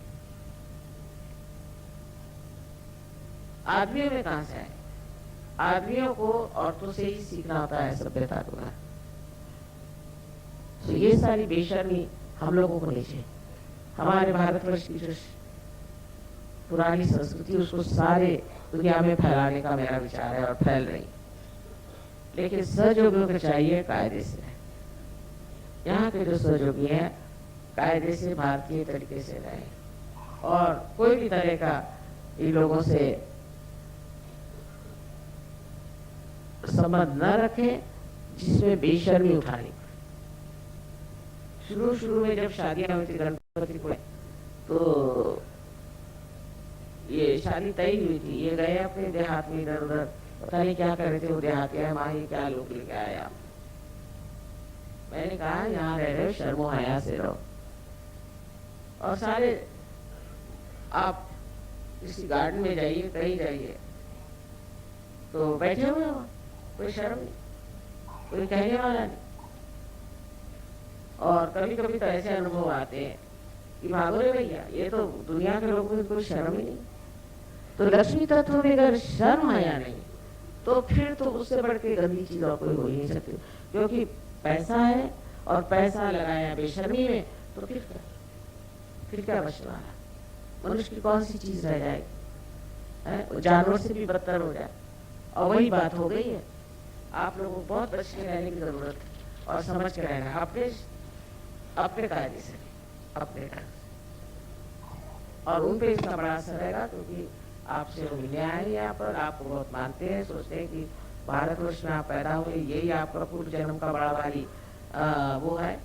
आदमियों में कहां से आए? आदमियों को औरतों से ही सीखना होता है सभ्यता को। तो ये सारी बेशर्मी हम लोगों को नहीं चाहिए। हमारे भारतवर्ष की जो पुरानी संस्कृति, उसको सारे दुनिया में फैलाने का मेरा विचार है, और फैल रही। लेकिन सहयोगियों को चाहिए कायदे से, यहाँ के जो सहयोगी हैं कायदे से भारतीय तरीके से रहे, और कोई भी तरह का इन लोगों से संबंध न रखें जिसमें बेशर्मी उठानी। शुरू में जब शादियां हुई थी गणपति को, तो ये शादी तय हुई थी, ये गए अपने देहात में इधर उधर, पता नहीं क्या कर रहे थे वो देहाती है, माँ ये क्या लोग लेके आए आप। मैंने कहा यहाँ रह रहे हो, शर्मो हया से रहो। और सारे आप किसी गार्डन में जाइए, कहीं जाइए, तो बैठे हुए हो, कोई शर्म नहीं, कोई कहने वाला नहीं। और कभी कभी तो ऐसे अनुभव आते हैं कि भागो रे भैया, ये तो दुनिया के लोगों में कोई शर्म ही नहीं। तो लक्ष्मी तत्व में अगर शर्म आया नहीं, तो फिर तो उससे बढ़ के गंदी चीज और कोई हो ही नहीं सकती। क्योंकि पैसा है, और पैसा लगाया बेशर्मी में, तो फिर क्या बचने वाला? मनुष्य की कौन सी चीज रह जाएगी? जानवर से भी बदतर हो जाए। और वही बात हो गई है। आप लोगों को बहुत बच के रहने की जरूरत है, और समझ के रहना, अपने कायदे से, अपने ढंग से। और उन पे इसका बड़ा असर रहेगा, क्योंकि आपसे वो मिलने आए यहाँ पर, आपको बहुत मानते हैं, सोचते हैं कि भारतवर्ष में आप पैदा हुए, यही आपका पूर्व जन्म का बड़ा भारी वो है,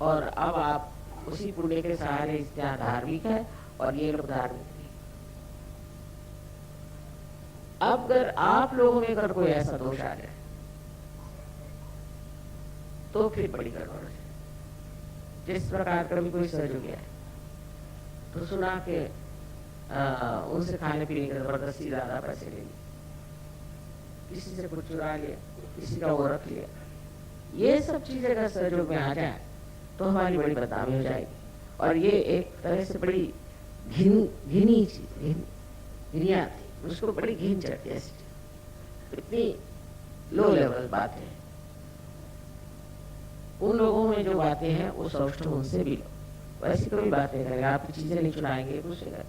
और अब आप उसी पुण्य के सहारे यहाँ धार्मिक है, और ये लोग धार्मिक नहीं। अब अगर आप लोगों में अगर कोई ऐसा दोष आ जाए, तो फिर बड़ी गड़बड़ है। जिस प्रकार कभी कोई सहयोगी है, तो सुना के उनसे खाने पीने की जबरदस्ती ज्यादा पैसे ले लिए, किसी से कुछ चुरा लिया, किसी का वो रख लिया, ये सब चीजें अगर सहयोग में आ जाए तो हमारी बड़ी बदनामी हो जाएगी। और ये एक तरह से बड़ी घिनी चीज, घिनिया थी, उसको बड़ी घिन चढ़ती है, इतनी लो लेवल बातें। उन लोगों में जो बातें हैं वो सौष्ठ उनसे भी लो, वैसी कोई बातें करेंगे, आपकी चीजें नहीं चुनाएंगे दूसरे का।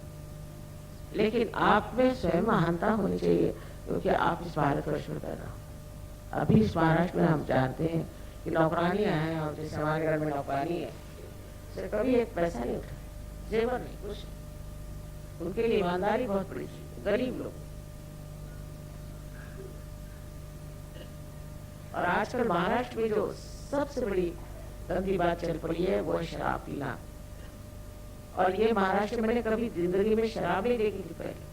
लेकिन आप में स्वयं महानता होनी चाहिए, क्योंकि आप इस भारतवर्ष में पैदा हो। अभी इस महाराष्ट्र में हम जानते हैं कि नौकरानियां हैं, और जैसे हमारे घर में नौकरानी है, से कभी एक पैसा नहीं उठा, जेवर नहीं, कुछ। उनके लिए ईमानदारी बहुत बड़ी चीज, गरीब लोग। और आजकल महाराष्ट्र में जो सबसे बड़ी गंदी बात चल पड़ी है वो है शराब पीना। और ये महाराष्ट्र में मैंने कभी जिंदगी में शराब नहीं देखी थी पहले।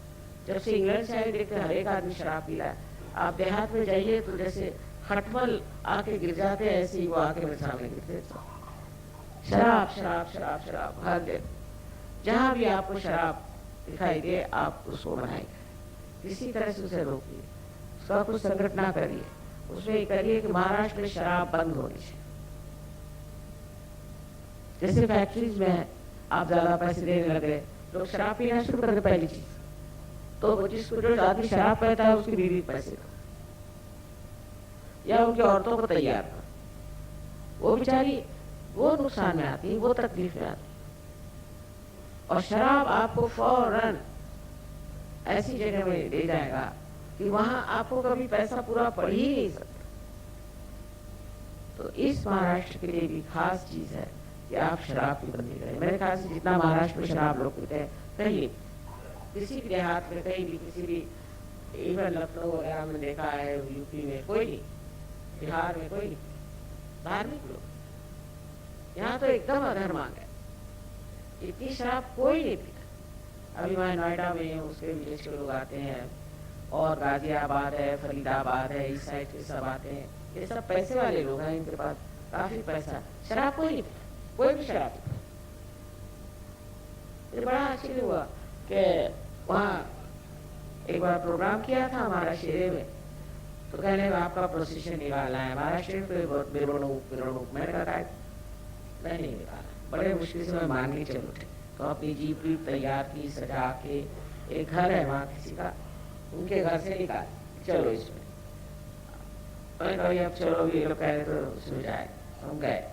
जब से इंग्लैंड से आए देखते हर एक आदमी शराब पी रहा है, आप देहात में जाइए तो जैसे खटमल आके गिर जाते हैं, ऐसे ही वो आके मेरे सामने गिरते। शराब शराब शराब शराब हर दिन, जहाँ भी आपको शराब दिखाई दे आप उसको बनाइए, किसी तरह से उसे रोकिए, उसका कुछ संगठन करिए, उसमें ये करिए कि महाराष्ट्र में शराब बंद होनी चाहिए। जैसे फैक्ट्रीज में आप ज्यादा पैसे देने लगे, लोग शराब पीना शुरू कर दे पहली चीज, तो जिसको जो आदमी शराब पीता है उसकी बीवी पैसे दो या उनकी औरतों को तैयार करो, वो बेचारी वो नुकसान में आती है, वो तकलीफ में आती है। और शराब आपको फौरन ऐसी जगह में ले जाएगा कि वहां आपको कभी पैसा पूरा पड़ ही नहीं सकता। तो इस महाराष्ट्र के लिए भी खास चीज है कि आप शराब की बंदी करें। मेरे ख्याल से जितना महाराष्ट्र में शराब लोग पीते हैं, कहीं किसी भी देहात में, कहीं भी, किसी भी, इवन लखनऊ वगैरह में देखा है, यूपी में कोई नहीं, बिहार में कोई नहीं, धार्मिक लोग, यहाँ तो एकदम अधर्मांग है, इतनी शराब कोई नहीं पीता। अभी मैं नोएडा में उसके विदेश के लोग आते हैं, और गाजियाबाद है, फरीदाबाद है, इस साइड के सब आते हैं, ये सब पैसे वाले लोग हैं, इनके पास काफी पैसा, शराब कोई नहीं पीता, कोई भी शराब पीता। ये बड़ा आश्चर्य हुआ कि वहाँ एक बार प्रोग्राम किया था हमारा शेरे में, तो कहने आपका प्रोसेशन निकालना है महाराष्ट्र में, बहुत मिरवणूक। मैंने कहा मैं नहीं निकाला, बड़े मुश्किल से मैं मान के चल उठे, तो अपनी जीप वीप तैयार की, सजा के, एक घर है वहाँ किसी का, उनके घर से निकाल, चलो इसमें। मैंने कहा अब चलो, ये लोग कह रहे तो उसमें जाए, हम गए,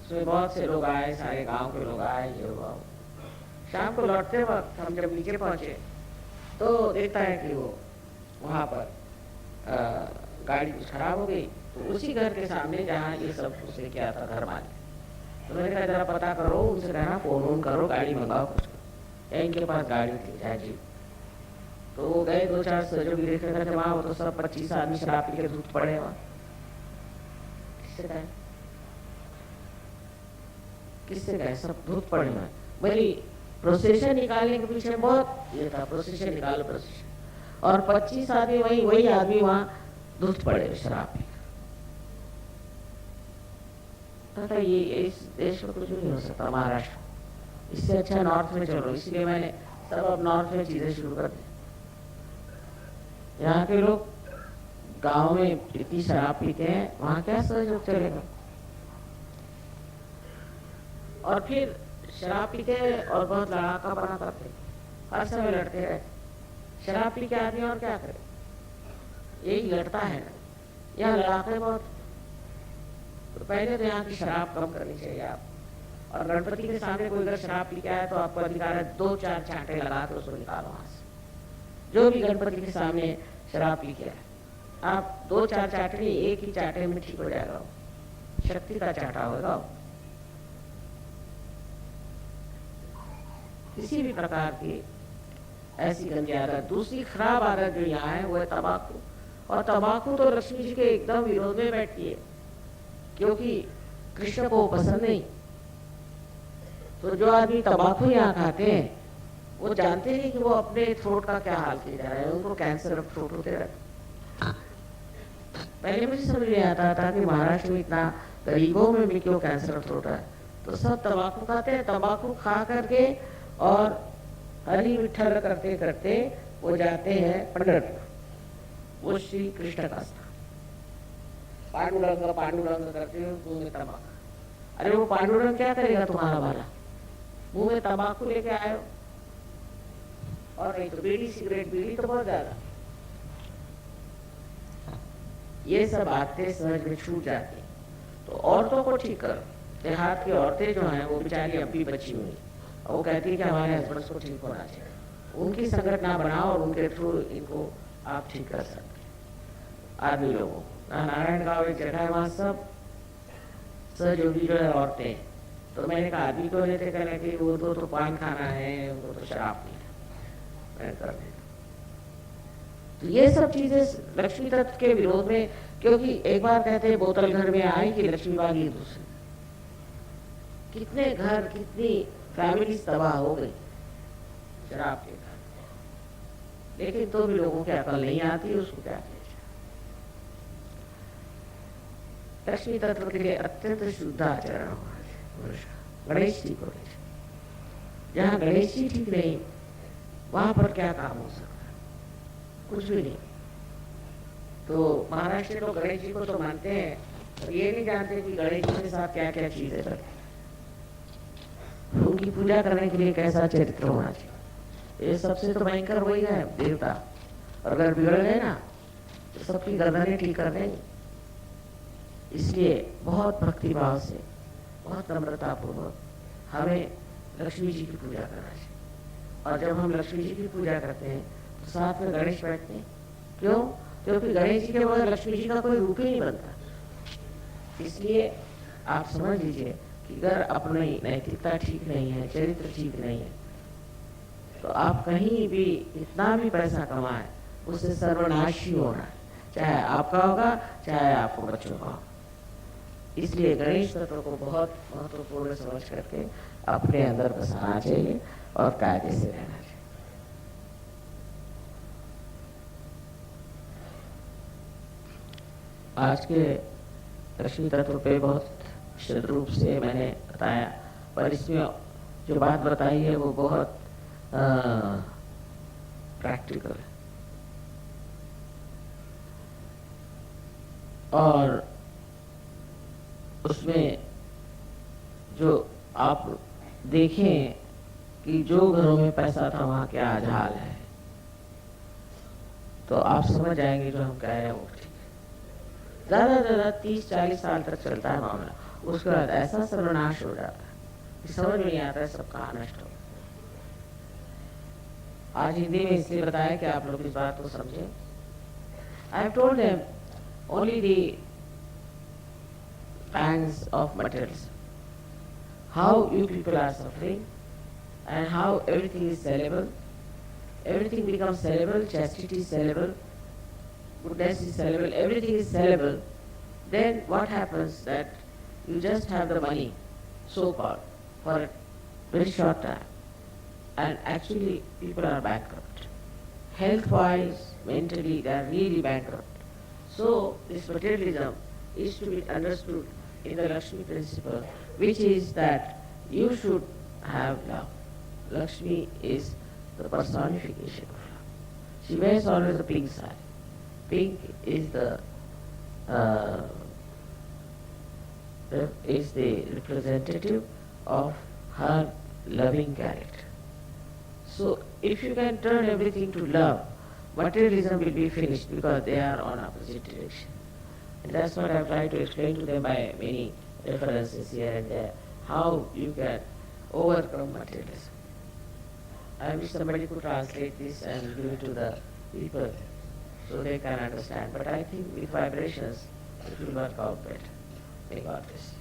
उसमें बहुत से लोग आए, सारे गांव के लोग आए, ये लोग। शाम को लौटते वक्त हम जब नीचे पहुंचे तो देखता है कि वो वहाँ पर गाड़ी कुछ खराब हो गई, तो उसी घर के सामने जहाँ ये सब उसने किया था घर मालिक, तो मैंने कहा जरा पता करो, उनसे कहना फोन करो, गाड़ी मंगाओ कुछ, या इनके पास गाड़ी थी चाहे जी। तो वो गए, 2-4 जो भी देख रहे थे वहाँ, वो तो सब 25 आदमी शराब पी के धूत पड़े वहाँ। किससे गए? सब धूत पड़े वहाँ। मेरी प्रोसेशन निकालने के पीछे बहुत ये था, प्रोसेशन निकालो प्रोसेशन, और 25 आदमी वही आदमी वहाँ धूत पड़े शराब पी। ये इस देश में कुछ भी नहीं हो सकता महाराष्ट्र, इससे अच्छा नॉर्थ में चलो। इसलिए मैंने सब अब नॉर्थ में चीजें शुरू कर दी। यहाँ के लोग गांव में इतनी शराब पीते हैं, वहां क्या सहयोग चलेगा। और फिर शराब पीते हैं और बहुत लड़ाका बना करते, हर समय लड़ते रहते। शराब पी के आदमी और क्या करे, यही लड़ता है ना, यहाँ लड़ाके बहुत। तो पहले तो यहाँ की शराब कम करनी चाहिए आप। और गणपति के सामने कोई अगर शराब पी के आया तो आपको अधिकार है 2-4 चांटे लगा के उसको निकालो वहां से। जो भी गणपति के सामने शराब पी के आए, आप 2-4 चाटे नहीं, एक ही चाटे में ठीक हो जाएगा, शक्ति का चाटा होगा। किसी भी प्रकार की ऐसी गंदी आदत। दूसरी खराब आदत जो यहाँ है वो है तंबाकू। और तंबाकू तो लक्ष्मी जी के एकदम विरोध में बैठती है, क्योंकि कृष्ण को पसंद नहीं। तो जो आदमी तंबाकू यहाँ खाते हैं वो जानते नहीं कि वो अपने थ्रोट का क्या हाल किया जा रहा है, उनको कैंसर ऑफ थ्रोट होते रहते। पहले मुझे समझ नहीं आता था कि महाराष्ट्र में इतना गरीबों में भी क्यों कैंसर ऑफ थ्रोट है। तो सब तंबाकू खाते हैं, तंबाकू खा करके और हरि विठल करते करते वो जाते हैं पंढरपुर, वो श्री कृष्ण का स्थान। पांडुरंग पांडुरंग करते हुए मुंह में तंबाकू। अरे वो पांडुरंग क्या करेगा तुम्हारा भला, मुंह में तंबाकू लेके आए हो। और नहीं तो बीड़ी सिगरेट, बीड़ी तो बहुत ज्यादा। ये सब बातें समझ में छूट जाती हैं। तो औरतों को ठीक करो। देहात की औरतें जो हैं वो बेचारी अब भी बची हुई, और वो कहती है कि हमारे हस्बैंड को ठीक होना चाहिए। उनकी संगठन बनाओ और उनके थ्रू इनको आप ठीक कर सकते। आदमी लोगों नारायण गांव एक जगह है, वहाँ सब सहयोगी जो है औरतें। तो मैंने कहा आदमी को लेते कहने की वो तो पान खाना है, उनको तो शराब पीना। तो ये सब चीजें लक्ष्मी तत्व के विरोध में, क्योंकि एक बार कहते हैं बोतल घर में आई कि लक्ष्मी भागी दूसरी। कितने घर, कितनी फैमिली तबाह हो गई शराब के कारण। लेकिन तो भी लोगों की अकल नहीं आती, उसको क्या किया जाए। लक्ष्मी तत्व के लिए अत्यंत शुद्ध आचरण होना चाहिए। गणेश जी को जहाँ गणेश जी ठीक नहीं, वहां पर क्या काम हो सकता है? कुछ भी नहीं। तो महाराष्ट्र लोग गणेश जी को तो मानते हैं, पर ये नहीं जानते कि गणेश जी के साथ क्या क्या चीजें करते हैं। उनकी पूजा करने के लिए कैसा चरित्र होना चाहिए। ये सबसे तो भयंकर वही है देवता, और अगर बिगड़ गए ना तो सबकी गर्दनें ठीक कर देंगे। इसलिए बहुत भक्ति भाव से, बहुत नम्रता पूर्वक हमें लक्ष्मी जी की पूजा करना चाहिए। और जब हम लक्ष्मी जी की पूजा करते हैं तो साथ में गणेश बैठते हैं। क्यों? क्योंकि गणेश जी के बगैर लक्ष्मी जी का कोई रूप ही नहीं बनता। इसलिए आप समझ लीजिए कि अगर अपनी नैतिकता ठीक नहीं है, चरित्र ठीक नहीं है, तो आप कहीं भी इतना भी पैसा कमाए, उससे सर्वनाश ही होना है। चाहे आपका होगा, चाहे आपको बच्चों का होगा। इसलिए गणेश तत्व को बहुत महत्वपूर्ण समझ करके अपने अंदर बसाना चाहिए और कायदे से रहना चाहिए। आज के लक्ष्मी तत्व पे बहुत विशद रूप से मैंने बताया, पर इसमें जो बात बताई है वो बहुत प्रैक्टिकल है। और उसमें जो आप देखें कि जो घरों में पैसा था वहाँ क्या आज हाल है, तो आप समझ जाएंगे जो हम कह रहे हैं वो ठीक है। ज़्यादा से ज़्यादा 30-40 साल तक चलता है मामला, उसके बाद ऐसा सर्वनाश हो जाता है कि समझ में नहीं आता है सब कहाँ नष्ट हो। आज हिंदी में इसलिए बताया कि आप लोग इस बात को समझें। I have told them only the pangs of materialism, how you people are suffering and how everything is sellable. Everything becomes sellable, chastity is sellable, goodness is sellable, everything is sellable. Then what happens that you just have the money, so-called, for a very short time, and actually people are bankrupt. Health-wise, mentally, they are really bankrupt. So this materialism is to be understood in the Lakshmi principle, which is that you should have love. Lakshmi is the personification of love. She wears always a pink sari. Pink is the representative of her loving character. So if you can turn everything to love, materialism will be finished because they are on opposite direction. And that's what I've tried to explain to them by many references here and there, how you can overcome materialism. I wish somebody could translate this and give it to the people so they can understand. But I think with vibrations, it will work out better. May God bless you.